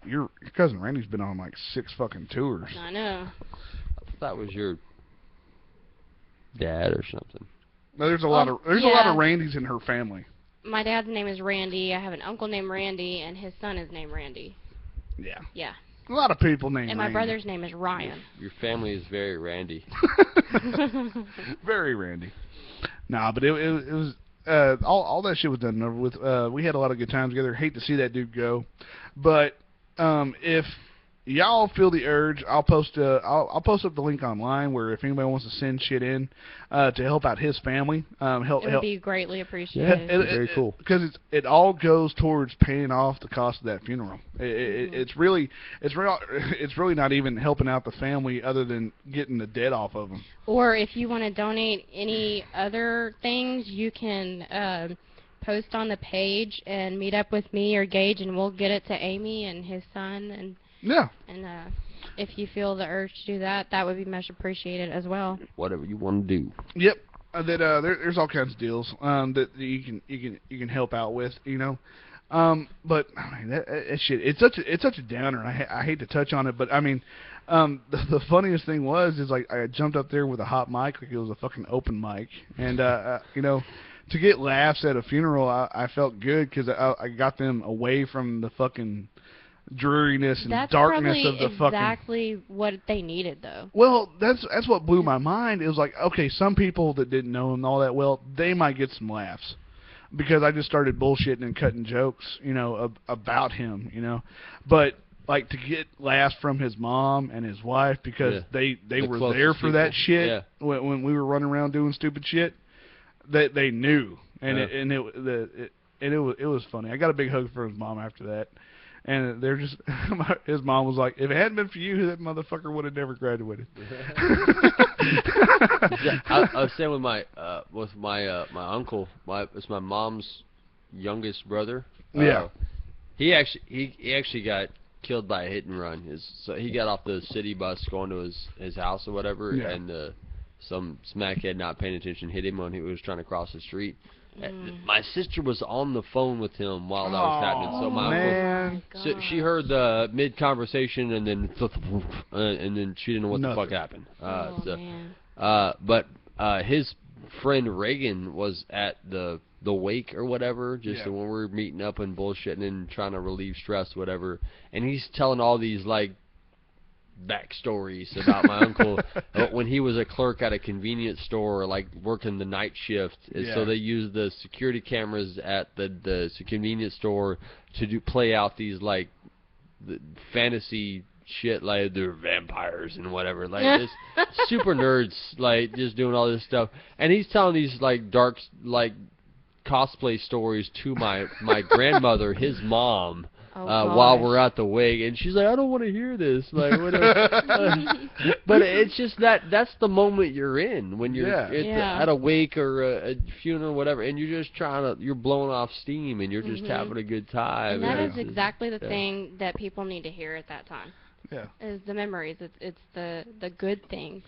your cousin Randy's been on like 6 fucking tours. I know. I thought that was your dad or something. No, there's a lot of Randys in her family. My dad's name is Randy. I have an uncle named Randy, and his son is named Randy. Yeah. Yeah. A lot of people named And my Randy. brother's name is Ryan. Your family is very Randy. Very Randy. Nah, but it was all that shit was done and over with. We had a lot of good times together. Hate to see that dude go, but if y'all feel the urge, I'll post up the link online where if anybody wants to send shit in to help out his family, It would be greatly appreciated. Very cool. Because it all goes towards paying off the cost of that funeral. It's really not even helping out the family other than getting the debt off of them. Or if you want to donate any other things, you can post on the page and meet up with me or Gage, and we'll get it to Amy and his son. And Yeah. And if you feel the urge to do that, that would be much appreciated as well. Whatever you want to do. Yep. There's all kinds of deals that you can help out with, you know. But I mean that shit. It's such a downer. And I hate to touch on it, but I mean, the funniest thing is like I jumped up there with a hot mic like it was a fucking open mic, and you know, to get laughs at a funeral, I felt good because I got them away from the fucking dreariness and That's darkness probably of the fucking. exactly what they needed, though. Well, that's what blew my mind. It was like, okay, some people that didn't know him all that well, they might get some laughs because I just started bullshitting and cutting jokes, about him, But like to get laughs from his mom and his wife because they were there for that shit when we were running around doing stupid shit. They knew, and it was funny. I got a big hug from his mom after that. And they're just, his mom was like, if it hadn't been for you, that motherfucker would have never graduated. I was saying with my uncle, it's my mom's youngest brother. Yeah. He actually got killed by a hit and run. So he got off the city bus going to his house or whatever, and some smackhead not paying attention hit him when he was trying to cross the street. My sister was on the phone with him while that was happening. So my uncle, so she heard the mid conversation and then she didn't know what the fuck happened. But his friend Reagan was at the wake or whatever, just when we were meeting up and bullshitting and trying to relieve stress, whatever. And he's telling all these like backstories about my uncle when he was a clerk at a convenience store, like working the night shift. So they used the security cameras at the convenience store to play out these like the fantasy shit, like they're vampires and whatever, like this super nerds, like just doing all this stuff. And he's telling these like dark like cosplay stories to my grandmother, his mom. While we're at the wake, and she's like, I don't want to hear this, like whatever. But it's just that's the moment you're in when you're at a wake or a funeral or whatever, and you're just you're blowing off steam and you're just having a good time. And that is exactly the thing that people need to hear at that time. Yeah. Is the memories. It's the good things.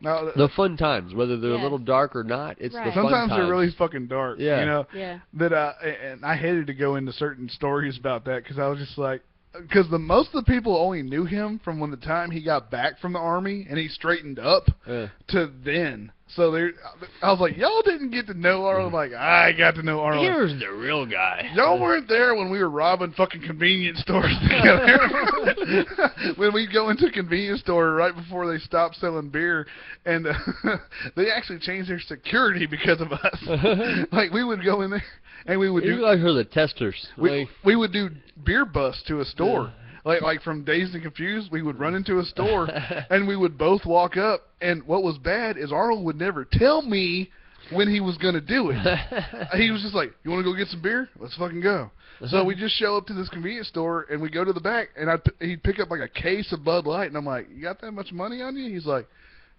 No, the fun times, whether they're a little dark or not, it's the fun times. Sometimes they're really fucking dark. Yeah. That and I hated to go into certain stories about that because I was just like, because most of the people only knew him from when the time he got back from the army and he straightened up to then. So I was like, y'all didn't get to know Arlen like I got to know Arlen. Here's the real guy. Y'all weren't there when we were robbing fucking convenience stores together. When we go into a convenience store right before they stopped selling beer, and they actually changed their security because of us. Like we would go in there and we would do. You guys are the testers. We would do beer busts to a store. Like from Dazed and Confused, we would run into a store, and we would both walk up, and what was bad is Arnold would never tell me when he was going to do it. He was just like, you want to go get some beer? Let's fucking go. So we just show up to this convenience store, and we go to the back, and he'd pick up like a case of Bud Light, and I'm like, you got that much money on you? He's like,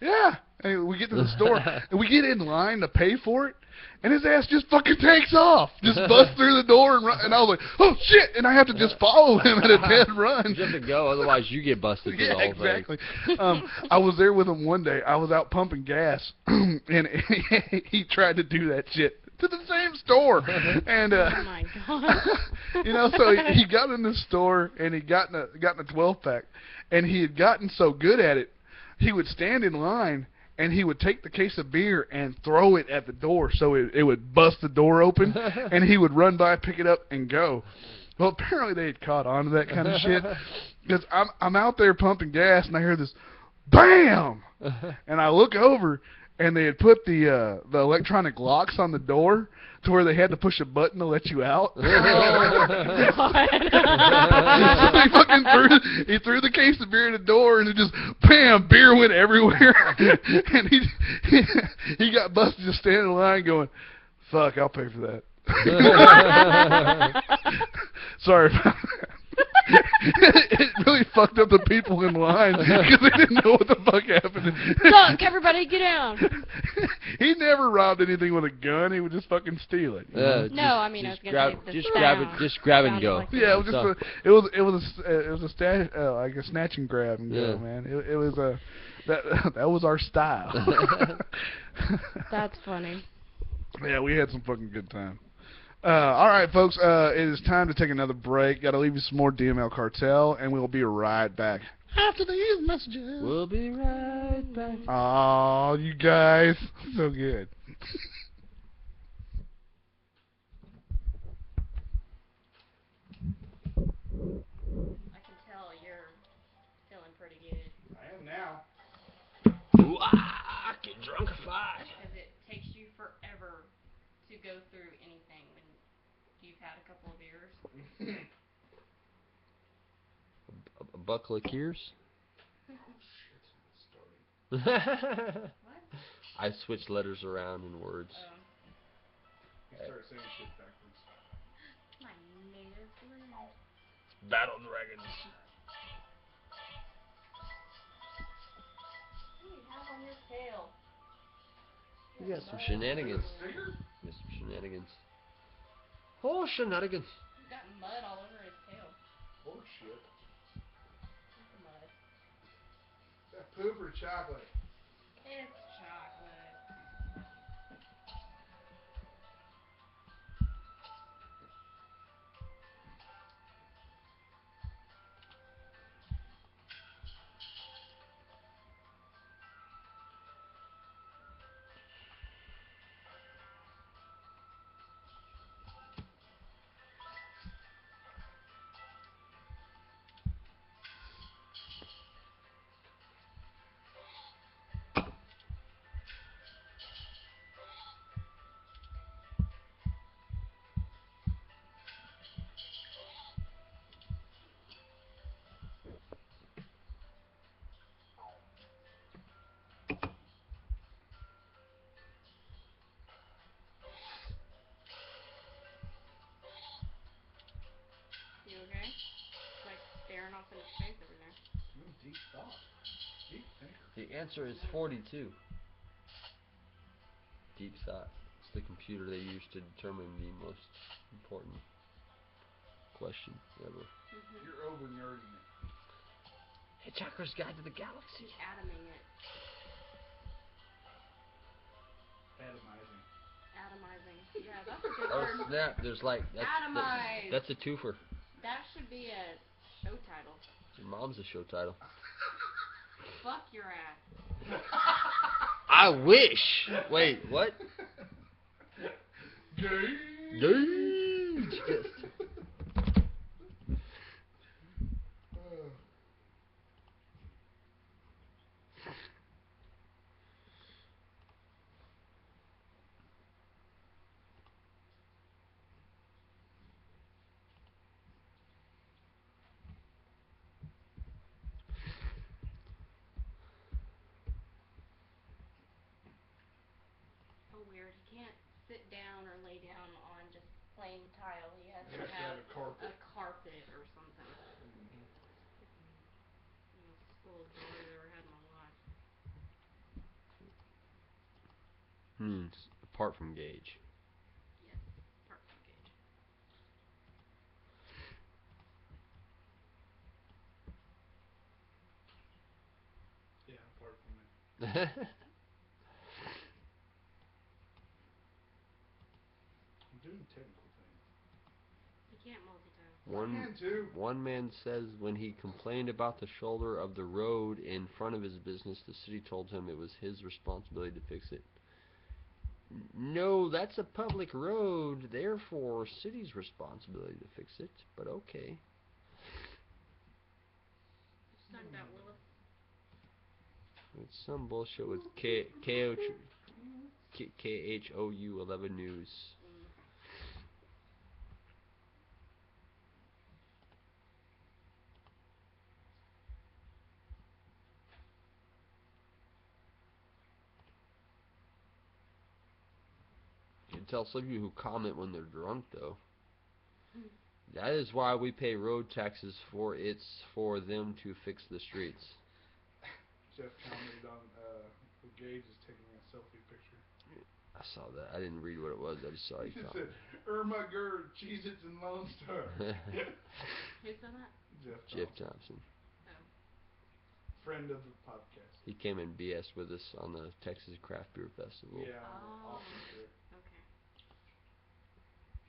yeah. And we get to the store, and we get in line to pay for it, and his ass just fucking takes off. Just busts through the door and run. And I was like, oh, shit. And I have to just follow him at a dead run. You have to go, otherwise you get busted through the whole exactly. Thing. I was there with him one day. I was out pumping gas, and he tried to do that shit to the same store. And oh, my God. So he got in the store, and he got in a 12-pack. And he had gotten so good at it, he would stand in line, and he would take the case of beer and throw it at the door so it would bust the door open, and he would run by, pick it up, and go. Well, apparently they had caught on to that kind of shit, because I'm out there pumping gas, and I hear this, BAM! And I look over, and they had put the electronic locks on the door to where they had to push a button to let you out. Oh, God. He threw the case of beer in the door, and it just, bam, beer went everywhere. And he got busted just standing in line going, fuck, I'll pay for that. Sorry about that. It really fucked up the people in line because they didn't know what the fuck happened. Look, everybody get down. He never robbed anything with a gun. He would just fucking steal it. No, I mean, I was gonna say just grab and go. Like yeah, it was like a snatch and grab and go, man. It was that was our style. That's funny. Yeah, we had some fucking good time. All right, folks, it is time to take another break. Got to leave you some more DML Cartel, and we'll be right back after these messages. We'll be right back. Oh, you guys, so good. to go through anything when you've had a couple of beers? A buckle of Keers? What? I switch letters around in words. You start saying shit backwards. My native land. Battle Dragons. What do you have on your tail? You got some shenanigans. You got some shenanigans. Oh, shenanigans. He's got mud all over his tail. Bullshit. It's mud. Is that poop or chocolate? It's chocolate. You okay? It's like staring off into space over there. Deep thought. Deep thinker. The answer is 42. Deep thought. It's the computer they use to determine the most important question ever. You're over nerding it. Hitchhiker's Guide to the Galaxy. He's atoming it. Atomizing. Atomizing. Yeah, that's a good Oh word. snap! There's like Atomize. that's a twofer. That should be a show title. Your mom's a show title. Fuck your ass. I wish. Wait, what? Gay. So weird. He can't sit down or lay down on just plain tile. He has to Has to have have a carpet. a carpet or something. Most spoiled daughter I've ever had in my life. Apart from Gage. Yes, apart from Gage. Yeah, apart from it. I'm doing technical things. He can't multitask. One man says when he complained about the shoulder of the road in front of his business, the city told him it was his responsibility to fix it. No, that's a public road, therefore city's responsibility to fix it, but okay. Just talking about Willis. It's some bullshit with KHOU 11 News. You can tell some of you who comment when they're drunk, though. That is why we pay road taxes it's for them to fix the streets. Jeff commented on Gage is taking a selfie picture. I saw that. I didn't read what it was. I just saw He you just comment. said, Irma Gerd, Cheez-Its and Lone Star. Who said that? Jeff Thompson. Oh. Friend of the podcast. He came and BS with us on the Texas Craft Beer Festival. Yeah, Oh. awesome trip. Okay.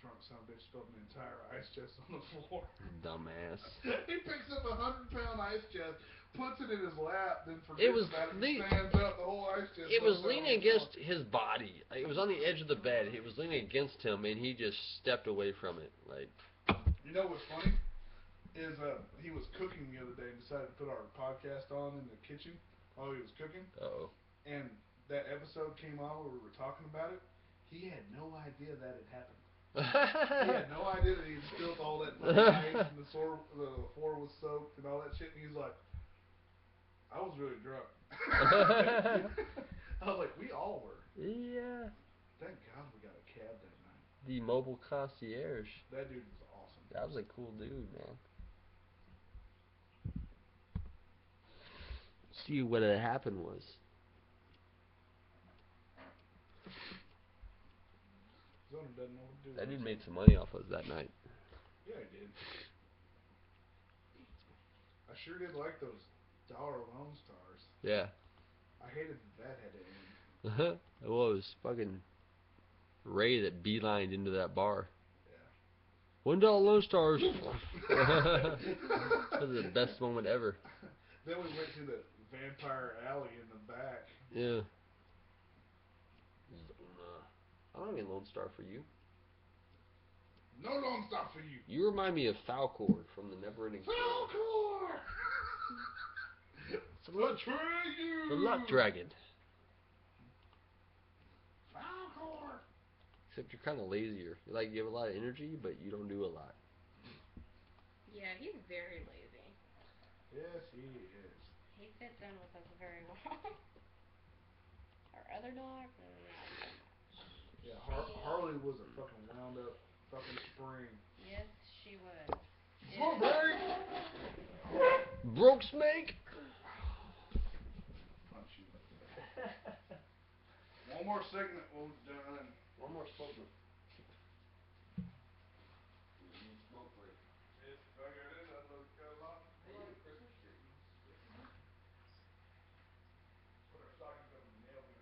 Drunk son of a bitch spilled an entire ice chest on the floor. Dumbass. He picks up a 100-pound ice chest, puts it in his lap, then forgets It was about it and stands up the whole ice chest. It was leaning against his body. It was on the edge of the bed. It was leaning against him, and he just stepped away from it. Like, you know what's funny? Is he was cooking the other day and decided to put our podcast on in the kitchen while he was cooking. uh-oh. And that episode came on where we were talking about it. He had no idea that had happened. He had no idea that he had spilled all that fucking ice and the floor was soaked and all that shit. And he was like, I was really drunk. I was like, we all were. Yeah. Thank God we got a cab that night. The mobile concierge. That dude was awesome. That was a cool dude, man. See, what had happened was, Zona doesn't know what to do. that dude made some money off us that night. Yeah, he did. I sure did like those dollar Lone Stars. Yeah. I hated that had to end. Well, it was fucking Ray that beelined into that bar. Yeah. $1 Lone Stars. That was the best moment ever. Then we went to the Vampire Alley in the back. Yeah. I don't get Lone Star for you. No Lone Star for you. You remind me of Falcor from the Neverending Story. Falcor! Betray you! The Luck Dragon. Falcor! Except you're kind of lazier. You have a lot of energy, but you don't do a lot. Yeah, he's very lazy. Yes, he is. He fits in with us very well. Our other dog, not so much. Yeah, Harley was a fucking wound up fucking spring. Yes, she was. Come on, Brady! Broke Snake! Punch you. One more segment, we'll be done. One more segment. Smoke break. If I got it, I'd look off. Hey, you have a Christmas tree? Put our stockings up in the nail gun.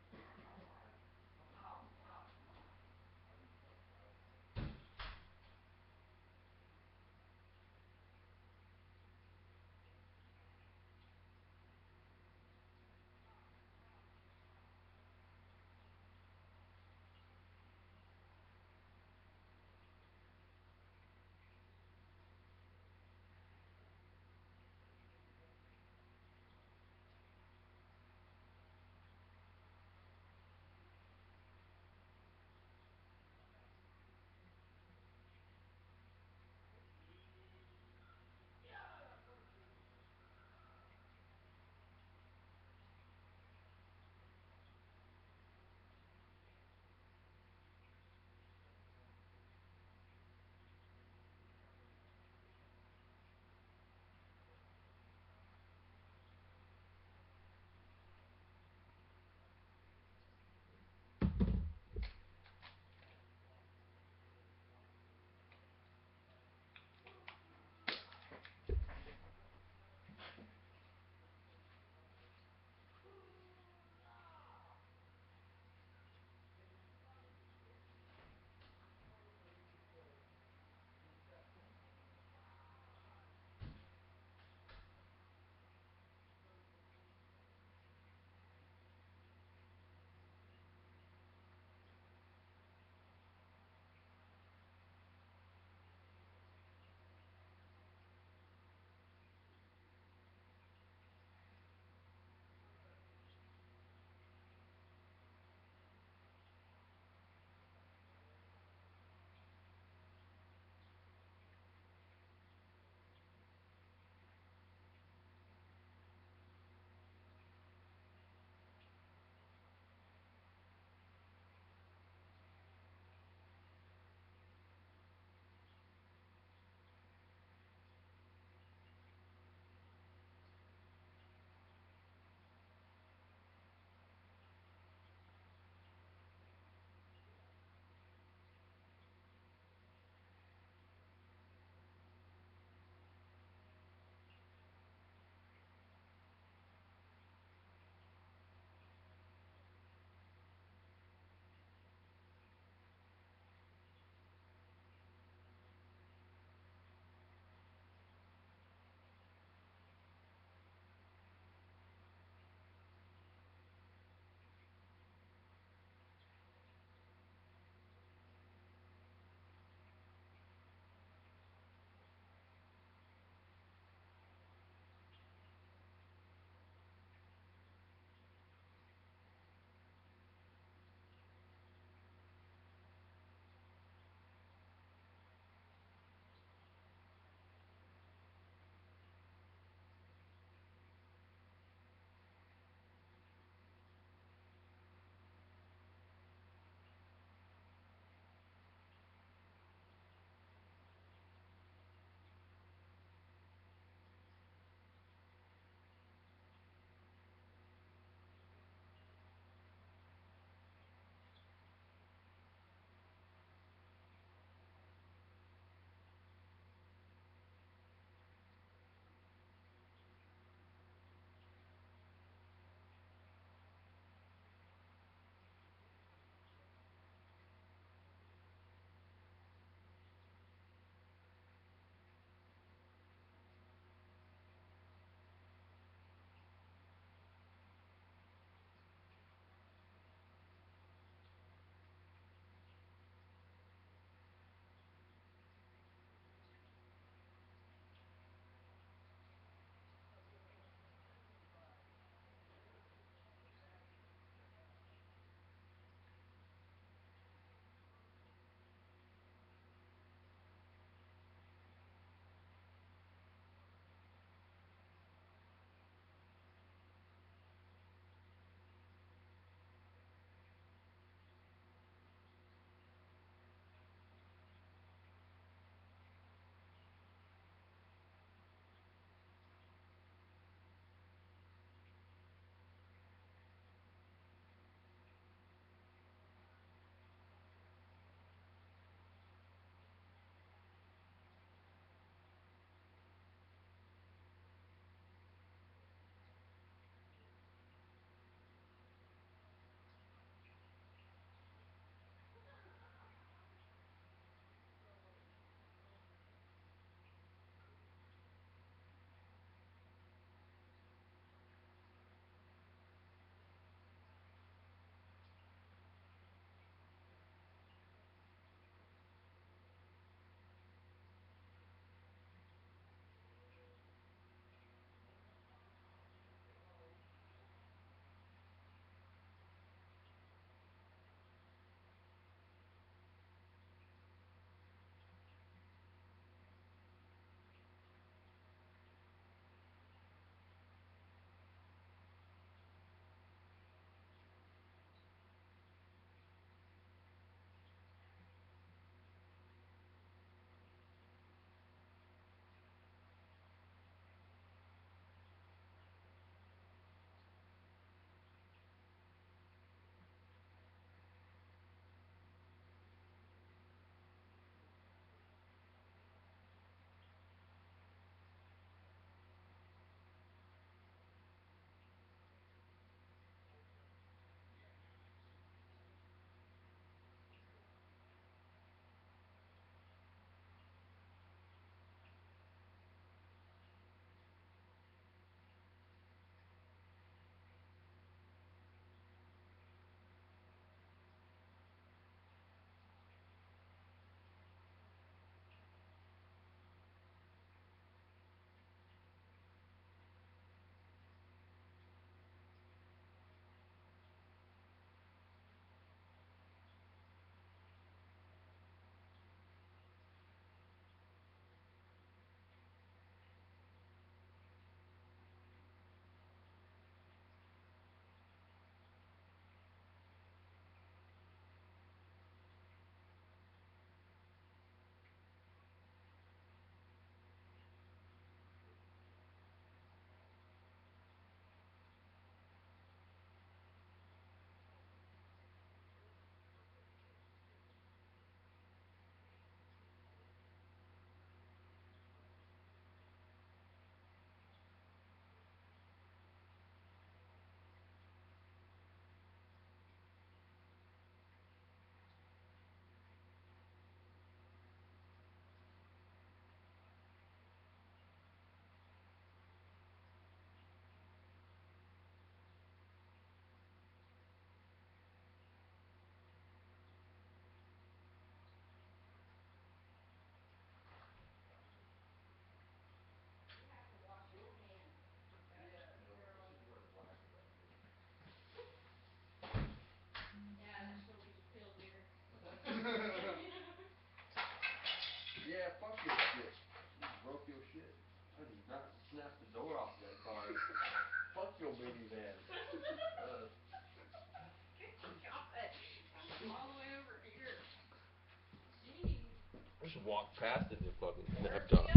just walked past it and fucking snapped off.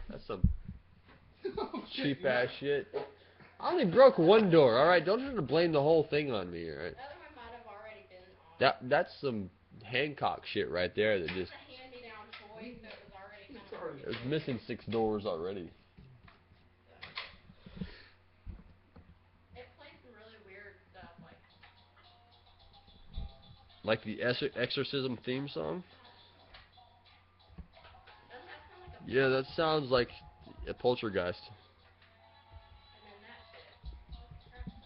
That's some cheap ass shit. I only broke one door, alright? Don't try to blame the whole thing on me, alright? The other one might have already been on. That's some Hancock shit right there that just... It's a hand-me-down toy, so it was already kind of... It was missing 6 doors already. It plays some really weird stuff, Like the Exorcism theme song? doesn't that sound like a... Yeah, that sounds like a poltergeist. And then that shit. Scratch that.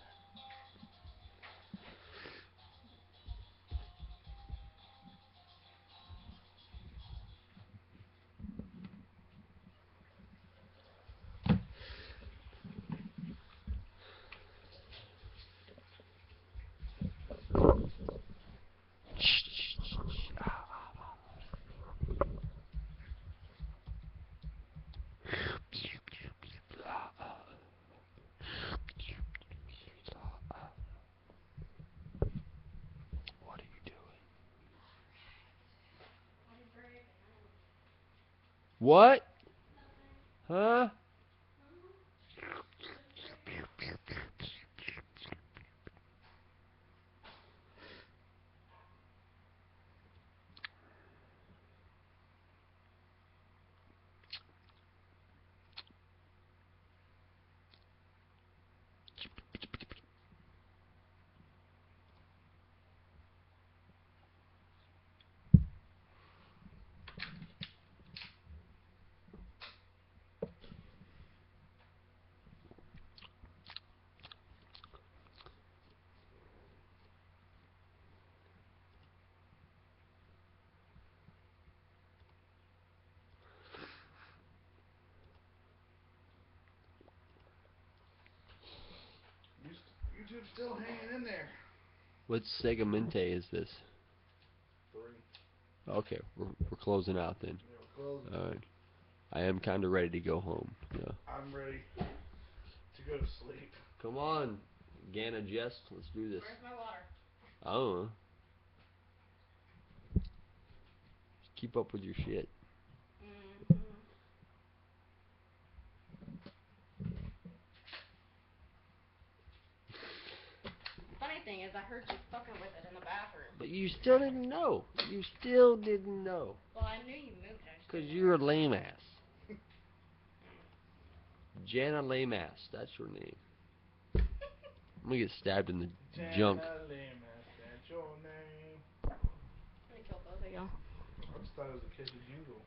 What are you doing? What? Huh? YouTube's still hanging in there. What segmente is this? 3. Okay, we're closing out then. Yeah, we're closing. Alright. I am kind of ready to go home. Yeah. I'm ready to go to sleep. Come on, Gana Jess, let's do this. Where's my water? I don't know. Just keep up with your shit. Mm-hmm. Funny thing is, I heard you fucking with it in the bathroom. But you still didn't know. You still didn't know. Well, I knew you moved it. Because you're a lame ass. Jana Lame Ass, that's your name. I'm gonna get stabbed in the junk. That's your name. I'm gonna kill both of y'all. I just thought it was a catchy jingle.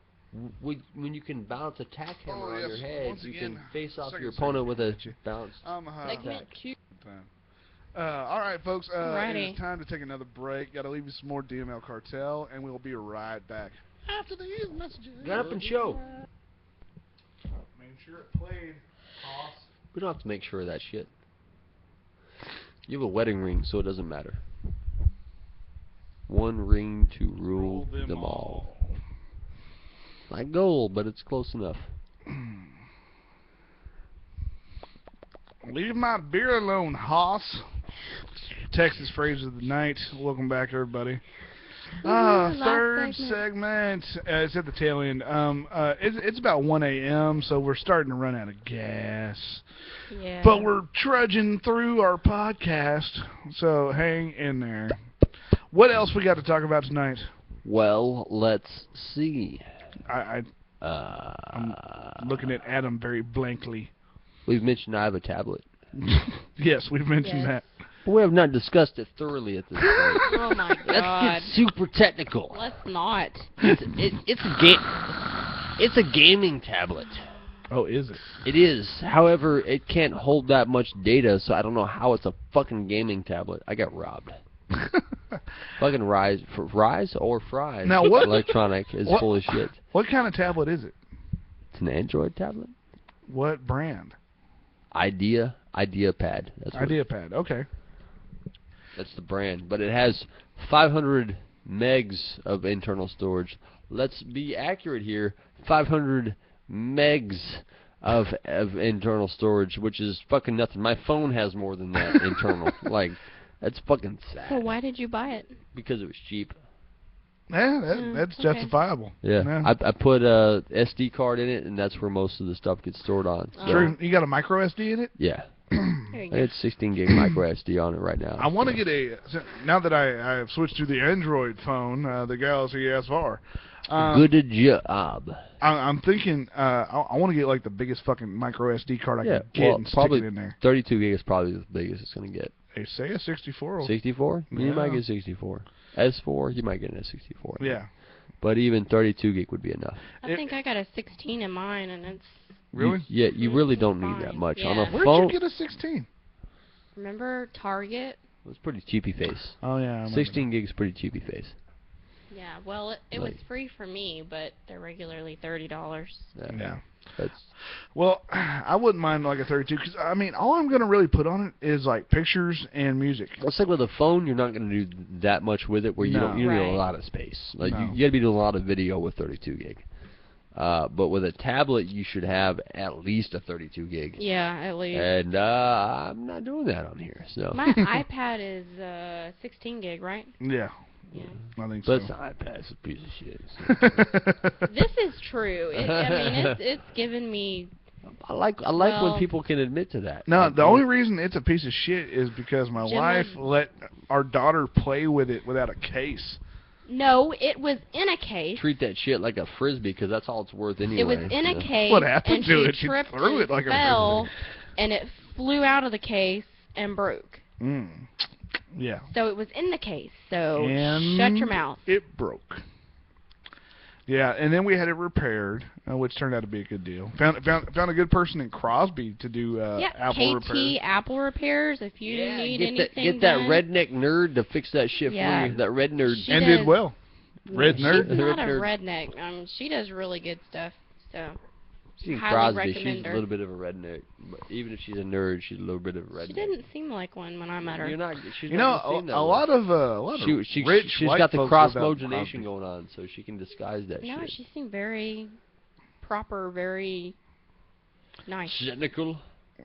When you can bounce a tack hammer on yes, your head, once you again, can face off second your opponent with a segment, Richie. bounce. Segment 2. All right, folks. It Alrighty. is time to take another break. Got to leave you some more DML Cartel, and we'll be right back after these messages. Get up and show. Make sure it played. Toss. We don't have to make sure of that shit. You have a wedding ring, so it doesn't matter. One ring to rule them all. Like gold, but it's close enough. Leave my beer alone, Hoss. Texas phrase of the night. Welcome back, everybody. Third segment. It's at the tail end. It's about 1 a.m., so we're starting to run out of gas. Yeah. But we're trudging through our podcast, so hang in there. What else we got to talk about tonight? Well, let's see. I'm looking at Adam very blankly. We've mentioned I have a tablet. Yes, we've mentioned Yes. that. We have not discussed it thoroughly at this point. Oh my Let's god. get super technical. Let's not. It's a gaming tablet. Oh, is it? It is. However, it can't hold that much data, so I don't know how it's a fucking gaming tablet. I got robbed. Fucking Rise or Fries. Now what? Electronic is what- full of shit. What kind of tablet is it? It's an Android tablet. What brand? IdeaPad. That's what IdeaPad. Okay. That's the brand, but it has 500 megs of internal storage. Let's be accurate here. 500 megs of internal storage, which is fucking nothing. My phone has more than that internal. Like, that's fucking sad. So why did you buy it? Because it was cheap. That's okay. justifiable. Yeah, I put a SD card in it, and that's where most of the stuff gets stored on. So. True. You got a micro SD in it? Yeah. There you I go. got 16 gig micro SD on it right now. I want to get now that I have switched to the Android phone, the Galaxy S4. Good job. I'm thinking I want to get like the biggest fucking micro SD card I can get and stick it in there. 32 gig is probably the biggest it's going to get. They say a 64. 64? Yeah. You might get 64. S4, you might get a 64. Yeah. But even 32 gig would be enough. I think I got a 16 in mine, and it's... Really? You really don't need fine. that much. Yeah. On a Where'd phone, you get a 16? Remember Target? it was pretty cheapy face. Oh yeah. 16 gigs pretty cheapy face. Yeah, well, it was free for me, but they're regularly $30. Yeah. That's Well, I wouldn't mind like a 32 because I mean, all I'm gonna really put on it is like pictures and music. It's like with a phone, you're not going to do that much with it. Where you No. don't, you need a Right. lot of space. Like No. you got to be doing a lot of video with 32 gig. But with a tablet, you should have at least a 32 gig. Yeah, at least. And I'm not doing that on here. So. My iPad is 16 gig, right? Yeah, Yeah. I think But so. the iPad's a piece of shit. This is true. I mean, it's given me... I like Well- when people can admit to that. No, Like, the only reason it's a piece of shit is because my Jim wife would- let our daughter play with it without a case. No, it was in a case. treat that shit like a frisbee because that's all it's worth anyway. It was in a Yeah. case, What happened and to she it? She tripped threw and it like a fell, and it flew out of the case and broke. Yeah. So it was in the case. So And shut your mouth. It broke. Yeah, and then we had it repaired, which turned out to be a good deal. Found a good person in Crosby to do Yeah, Apple KT repairs. Apple repairs. If you need anything get that done. redneck nerd to fix that shit Yeah. for you. That red nerd. She And does- did well. Red She's nerd. not a Red redneck. She does really good stuff. So She's highly Crosby. She's recommend a her. little bit of a redneck. But even if she's a nerd, she's a little bit of a redneck. she didn't seem like one when I met her. You're not. She's You not know, gonna seem that a way. lot of She's rich white got the folks cross live out in mogination Crosby. going on, so she can disguise that No, shit. she seemed very proper, very nice. Technical.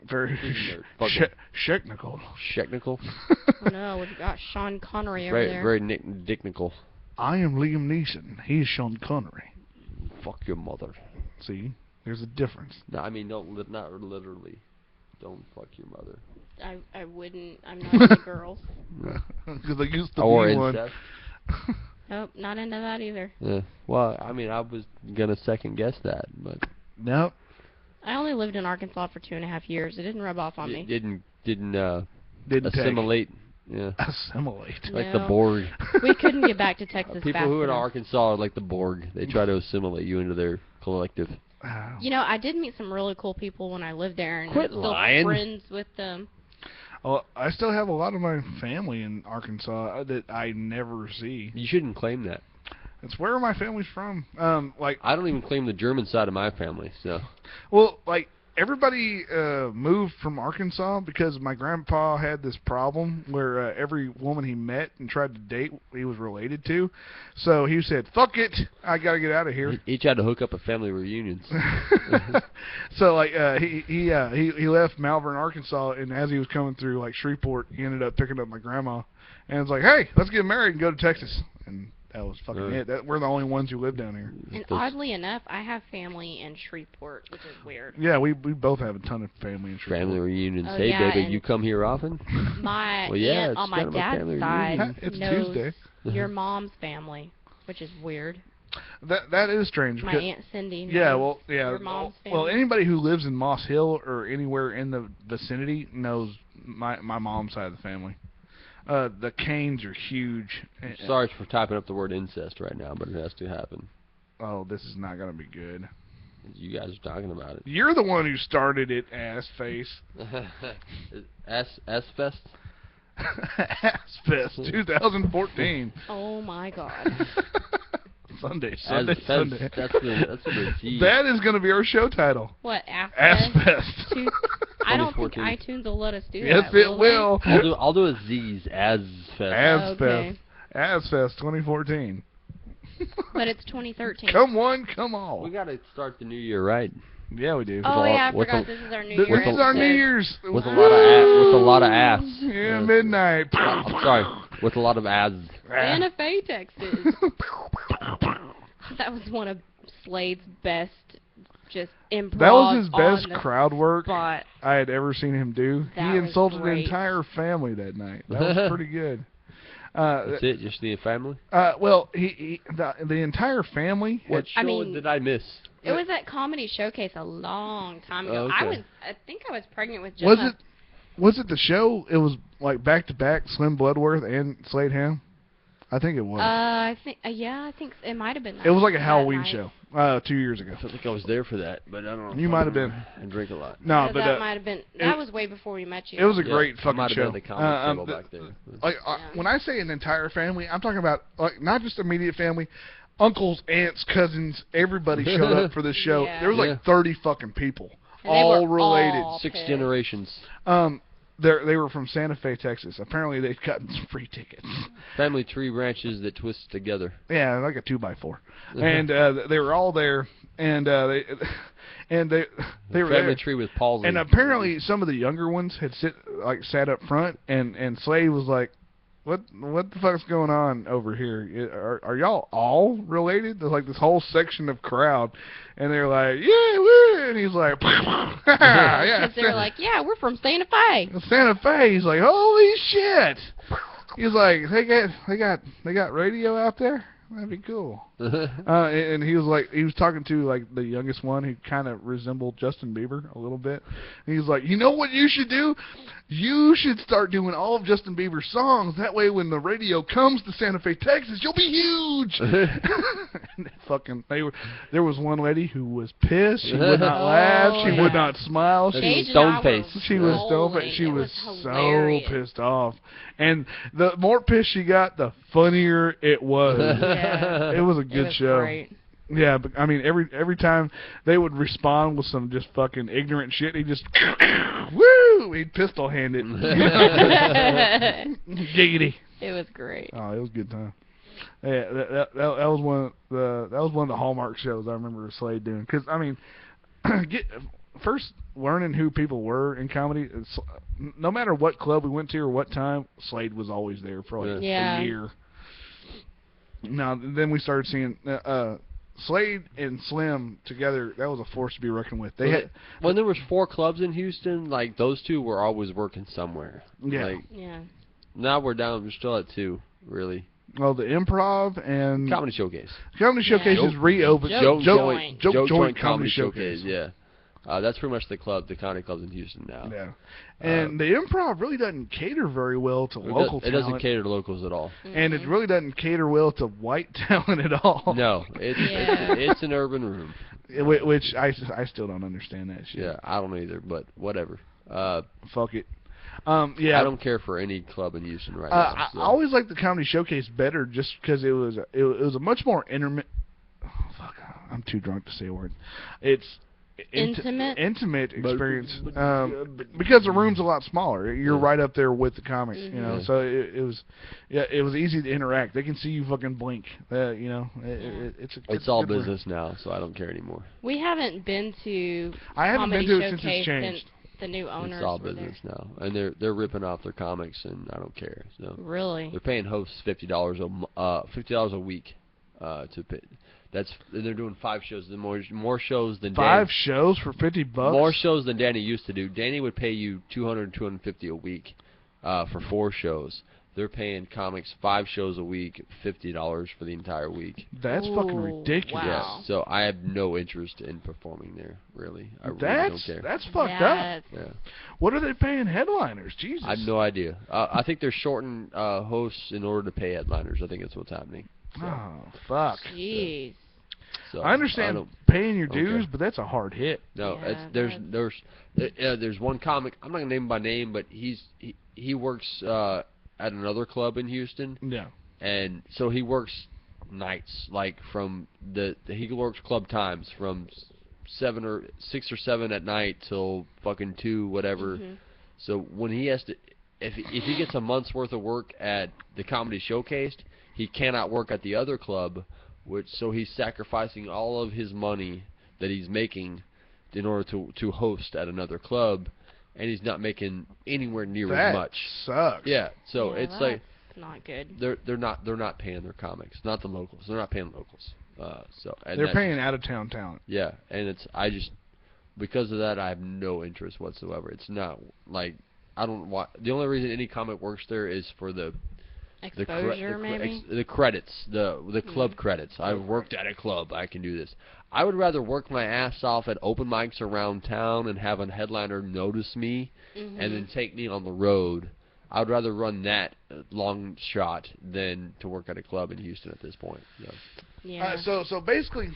Very Nerd. Fuck sh- it. technical. Technical. Oh no, we've got Sean Connery over Very, there. very dicknical. I am Liam Neeson. He's Sean Connery. Fuck your mother. See, there's a difference. No, I mean, not literally. Don't fuck your mother. I wouldn't. I'm not into girls. Because I used to Or be one. incest. Nope, not into that either. Yeah. Well, I mean, I was gonna second guess that, but Nope. I only lived in Arkansas for 2.5 years. It didn't rub off on me. didn't Didn't assimilate. Yeah. take. Assimilate. Like the No. Borg. We couldn't get back to Texas People fast who are in enough. Arkansas are like the Borg. They try to assimilate you into their collective. You know, I did meet some really cool people when I lived there, and Quit I'm still lying. friends with them. Well, I still have a lot of my family in Arkansas that I never see. You shouldn't claim that. It's where my family's from. Like, I don't even claim the German side of my family. So well, like everybody moved from Arkansas because my grandpa had this problem where every woman he met and tried to date, he was related to. So he said, "Fuck it, I gotta get out of here." he tried to hook up a family reunions. So like he left Malvern, Arkansas, and as he was coming through like Shreveport, he ended up picking up my grandma, and was like, "Hey, let's get married and go to Texas." And that was fucking it. We're the only ones who live down here. And oddly enough, I have family in Shreveport, which is weird. Yeah, we both have a ton of family in Shreveport. Family reunions. Oh, Hey, yeah, baby, and- you come here often? My Well, yeah, aunt it's on my kind of a dad's family side reunion. It's knows Tuesday. your mom's family, which is weird. That is strange. My because- Aunt Cindy knows Yeah, well, yeah. your mom's Well, family. anybody who lives in Moss Hill or anywhere in the vicinity knows my mom's side of the family. The Canes are huge. Sorry for typing up the word incest right now, but it has to happen. Oh, this is not gonna be good. You guys are talking about it. You're the one who started it, ass face. S Fest? Ass Fest 2014. Oh my God. Sunday. That's the G. That is going to be our show title. What, Ass Ass Fest. I don't think 2014. iTunes will let us do Yes, that. it will. I'll do a Z's as Fest. Ass Okay. Fest. Ass Fest 2014. But it's 2013. Come one, come We all. got to start the new year right. Yeah, we do. Oh a lot- yeah, I with forgot a- this is our New This Year is our New episode. Year's. With a lot of ass. Yeah, midnight. I'm sorry. With a lot of ads. Santa Fe, Texas. that was one of Slade's best, just improv. That was his on best the crowd work spot. I had ever seen him do. That He was insulted the great. entire family that night. That was pretty good. That's it, just the family? Well, the entire family. What I show mean, did I miss? It was at Comedy Showcase a long time ago. Oh, okay. I think I was pregnant with Gemma. Was it the show? It was like back to back, Slim Bloodworth and Slade Ham. I think it was. I think it might have been. It was like a that Halloween night. show 2 years ago. I felt like I was there for that, but I don't know. You might have been. I drink a lot. No, Yeah, but that might have been. That was way before we met you. it was a Yeah, great I fucking might have show. been at the comedy table back there. Like when I say an entire family, I'm talking about like not just immediate family, uncles, aunts, cousins, everybody showed up for this show. Yeah. There was like 30 fucking people, And they all were related. all 6 pissed. generations. They were from Santa Fe, Texas. Apparently they'd gotten some free tickets. Family tree branches that twist together. Yeah, like a 2x4. And they were all there, and they were Family there. tree with palsy. And apparently some of the younger ones had sat up front, and Slade was like, What the fuck's going on over here? Are y'all all related? There's like this whole section of crowd, and they're like, yeah, woo, and he's like, yeah, Because they're like, yeah, we're from Santa Fe. Santa Fe. He's like, holy shit. He's like, they got radio out there. That'd be cool. And he was talking to like the youngest one who kind of resembled Justin Bieber a little bit. And he's like, you know what you should do? You should start doing all of Justin Bieber's songs. That way, when the radio comes to Santa Fe, Texas, you'll be huge. And there was one lady who was pissed. She would not laugh. She would not smile. She Paige was and I stone face. were She was rolling. stone faced. She It was so hilarious. pissed off. And the more pissed she got, the funnier it was. Yeah. It was a It good was show. great. Yeah, but I mean, every time they would respond with some just fucking ignorant shit, he just woo, he'd pistol hand it. Giggity. It was great. Oh, it was a good time. Yeah, that was one of the Hallmark shows I remember Slade doing. Because I mean, first learning who people were in comedy. No matter what club we went to or what time, Slade was always there for like Yeah. a year. Now then we started seeing Slade and Slim together. That was a force to be reckoned with. They had when there was 4 clubs in Houston, like those 2 were always working somewhere. Yeah. Like, Yeah. now we're still at 2, really. well the Improv and Comedy Showcase. Comedy Showcase Yeah. is reopened. Joke Joint. Joke Joint Comedy Showcase. Yeah. That's pretty much the comedy clubs in Houston now. Yeah. And the Improv really doesn't cater very well to local It talent. doesn't cater to locals at all. And it really doesn't cater well to white talent at all. No, Yeah. it's an urban room. Which I still don't understand that shit. Yeah, I don't either, but whatever. Fuck it. Yeah. I don't care for any club in Houston right now. I So. always liked the Comedy Showcase better just because it was a much more intimate. Oh, fuck, I'm too drunk to say a word. It's intimate experience because the room's a lot smaller. You're right up there with the comics, you know. Mhm. So it was easy to interact. They can see you fucking blink. You know, It's all good for- business now, so I don't care anymore. We haven't been to I haven't Comedy been to it since Showcase it's changed. the new owners It's all were business there. now, and they're ripping off their comics, and I don't care. So Really? they're paying hosts $50 a week to pay. They're doing 5 shows. More shows than 5 shows for $50. More shows than Danny used to do. Danny would pay you $200, $250 a week for 4 shows. They're paying comics 5 shows a week, $50 for the entire week. That's fucking Ooh, ridiculous. wow. Yeah, so I have no interest in performing there. Really, I really That's don't care. that's fucked up. That's- Yeah. What are they paying headliners? Jesus. I have no idea. I think they're shorting hosts in order to pay headliners. I think that's what's happening. So, Oh fuck. Jeez. so I understand don't- paying your okay. dues, but that's a hard hit. No, Yeah, there's one comic. I'm not gonna name him by name, but he works at another club in Houston, Yeah. and so he works nights, like from he works club times from 6 or 7 at night till fucking 2 whatever. Mhm. So when he has to, if he gets a month's worth of work at the Comedy Showcase, he cannot work at the other club, so he's sacrificing all of his money that he's making in order to host at another club, and he's not making anywhere near That as much. sucks. Yeah, so Yeah, it's like not good. They're not paying their comics, not the locals. They're not paying locals. And they're paying out of town talent. Yeah, and because of that, I have no interest whatsoever. It's not like I don't want. The only reason any comic works there is for the Exposure, maybe? the credits, the club credits. I've worked at a club. I can do this. I would rather work my ass off at open mics around town and have a headliner notice me and then take me on the road. I would rather run that long shot than to work at a club in Houston at this point. So. Yeah. So basically,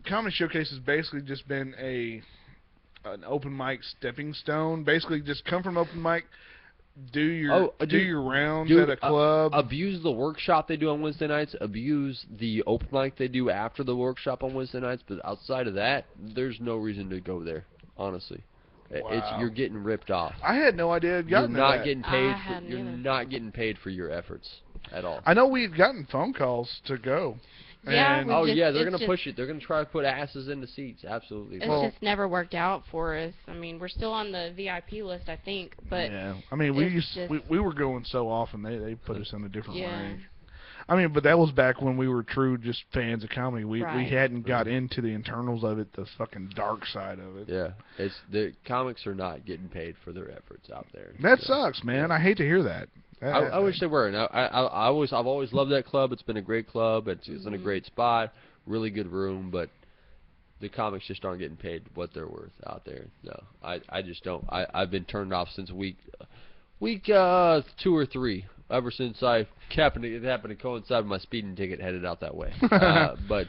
Comedy Showcase has basically just been an open mic stepping stone. Basically, just come from open mic, do your rounds at a club. Abuse the workshop they do on Wednesday nights. Abuse the open mic they do after the workshop on Wednesday nights. But outside of that, there's no reason to go there. Honestly, Wow. You're getting ripped off. I had no idea I'd gotten You're not that. getting paid. You're not getting paid for your efforts at all. I know we've gotten phone calls to go. Yeah, And they're gonna push it. They're gonna try to put asses in the seats. Absolutely. It's just never worked out for us. I mean, we're still on the VIP list, I think, but yeah, I mean, we were going so often they put us in a different yeah. range. I mean, but that was back when we were true just fans of comedy. We hadn't got into the internals of it, the fucking dark side of it. Yeah, the comics are not getting paid for their efforts out there. That sucks, man. I hate to hear that. I wish they were. And I've always loved that club. It's been a great club. It's in a great spot, really good room, but the comics just aren't getting paid what they're worth out there. No, I just don't. I've been turned off since week 2 or 3. Ever since it happened to coincide with my speeding ticket headed out that way. But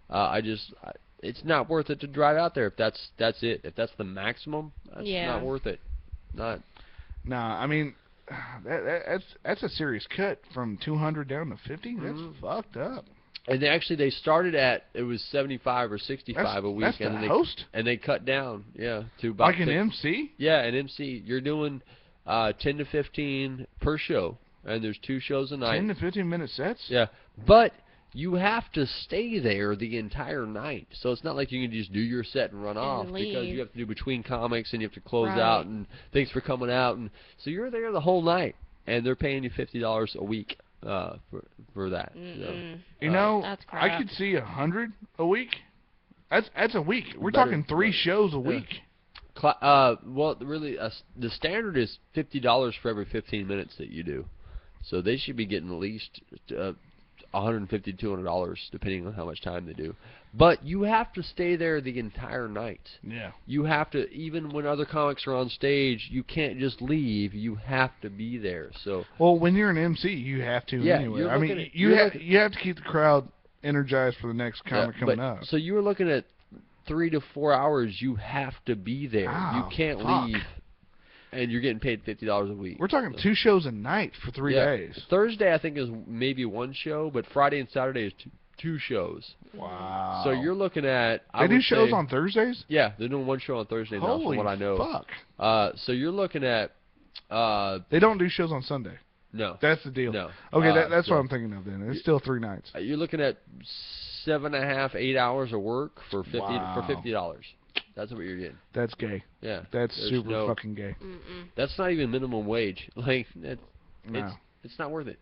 it's not worth it to drive out there if that's it. If that's the maximum, that's not worth it. Not. Nah, I mean, that's a serious cut from 200 down to 50. That's fucked up. And they started at it was 75 or 65 a week, that's and the then host? and they cut down, to about like an MC. Yeah, an MC. You're doing 10 to 15 per show. And there's 2 shows a night. 10 to 15 minute sets? Yeah. But you have to stay there the entire night. So it's not like you can just do your set and run off because you have to do between comics and you have to close out and thanks for coming out. And so you're there the whole night and they're paying you $50 a week for that. So, you know, that's crap. I could see 100 a week. That's a week. We're talking 3 shows a week. Well, really, the standard is $50 for every 15 minutes that you do. So they should be getting at least $150 to $200 depending on how much time they do. But you have to stay there the entire night. Yeah. You have to, even when other comics are on stage, you can't just leave. You have to be there. So. Well, when you're an MC, you have to anyway. I mean, you have to keep the crowd energized for the next comic coming up. So you were looking at 3 to 4 hours. You have to be there. You can't leave. And you're getting paid $50 a week. We're talking 2 shows a night for 3 days. Thursday, I think, is maybe 1 show, but Friday and Saturday is 2 shows. Wow. So you're looking at... They do shows on Thursdays? Yeah, they're doing 1 show on Thursday now, from what I know. Fuck. So you're looking at... they don't do shows on Sunday? No. That's the deal? No. Okay, that's what I'm thinking of then. It's still 3 nights. You're looking at 7.5, 8 hours of work for $50. That's what you're getting. That's gay. Yeah. That's super fucking gay. That's not even minimum wage. Like, it's not worth it.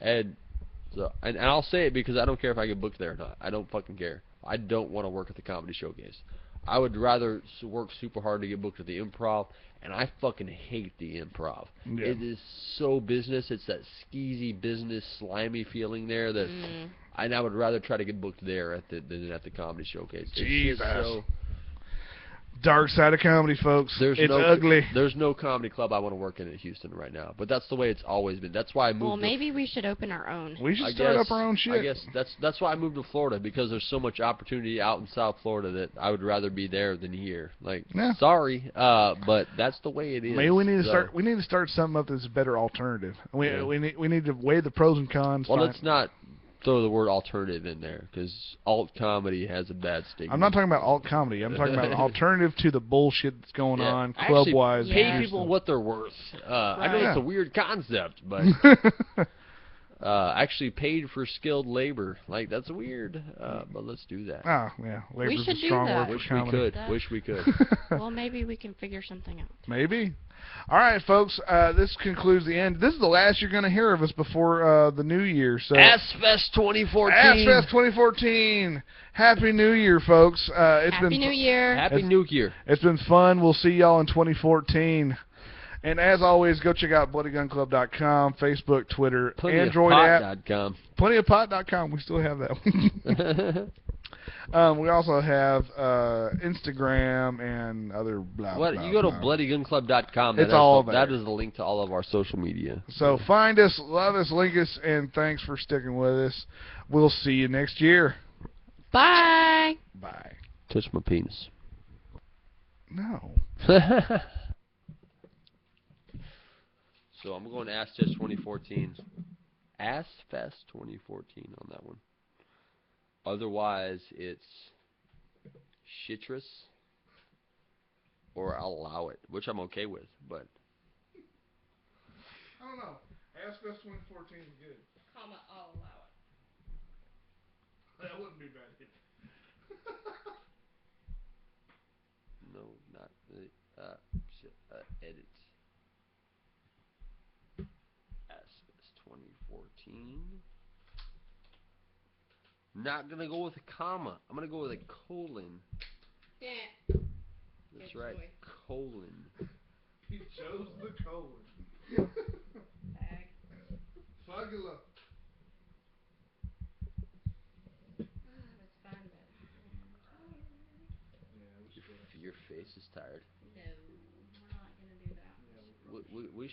And I'll say it because I don't care if I get booked there or not. I don't fucking care. I don't want to work at the Comedy Showcase. I would rather work super hard to get booked at the Improv, and I fucking hate the Improv. Yeah. It is so business. It's that skeezy business, slimy feeling there that I would rather try to get booked there than at the Comedy Showcase. Jesus. Dark side of comedy, folks. It's ugly. There's no comedy club I want to work in Houston right now. But that's the way it's always been. That's why I moved. Well, maybe we should open our own. We should start up our own shit. I guess that's why I moved to Florida, because there's so much opportunity out in South Florida that I would rather be there than here. Like, sorry, but that's the way it is. Maybe we need to start. We need to start something up that's a better alternative. We need to weigh the pros and cons. Well, let's not throw the word alternative in there, because alt comedy has a bad stigma. I'm not talking about alt comedy. I'm talking about an alternative to the bullshit that's going on club-wise. Pay people what they're worth. I know it's a weird concept, but actually paid for skilled labor. Like, that's weird, but let's do that. Oh, yeah. Labor's should a do strong that. word Wish for we comedy. could. Wish we could. Well, maybe we can figure something out. Maybe. All right, folks. This concludes the end. This is the last you're going to hear of us before the new year. So AssFest 2014. AssFest 2014. Happy New Year, folks. Happy New Year. Happy New Year. It's been fun. We'll see y'all in 2014. And as always, go check out BloodyGunClub.com, Facebook, Twitter, Android app. PlentyofPot.com. We still have that one. We also have Instagram and other blah, What? blah, You go to blah. BloodyGunClub.com. It's all there. That is the link to all of our social media. So find us, love us, link us, and thanks for sticking with us. We'll see you next year. Bye. Bye. Touch my penis. No. So I'm going to AssFest 2014. AssFest 2014 on that one. Otherwise, it's Shitrus or I'll allow it, which I'm okay with, but I don't know. AssFest 2014 is good. I'll allow it. That wouldn't be bad. no, not edit. AssFest 2014. Not gonna go with a comma. I'm gonna go with a colon. Yeah. That's Good right, choice. colon. He chose the colon. Bag. Fugula. It was fun, but Your face is tired. no, we're not gonna do that. We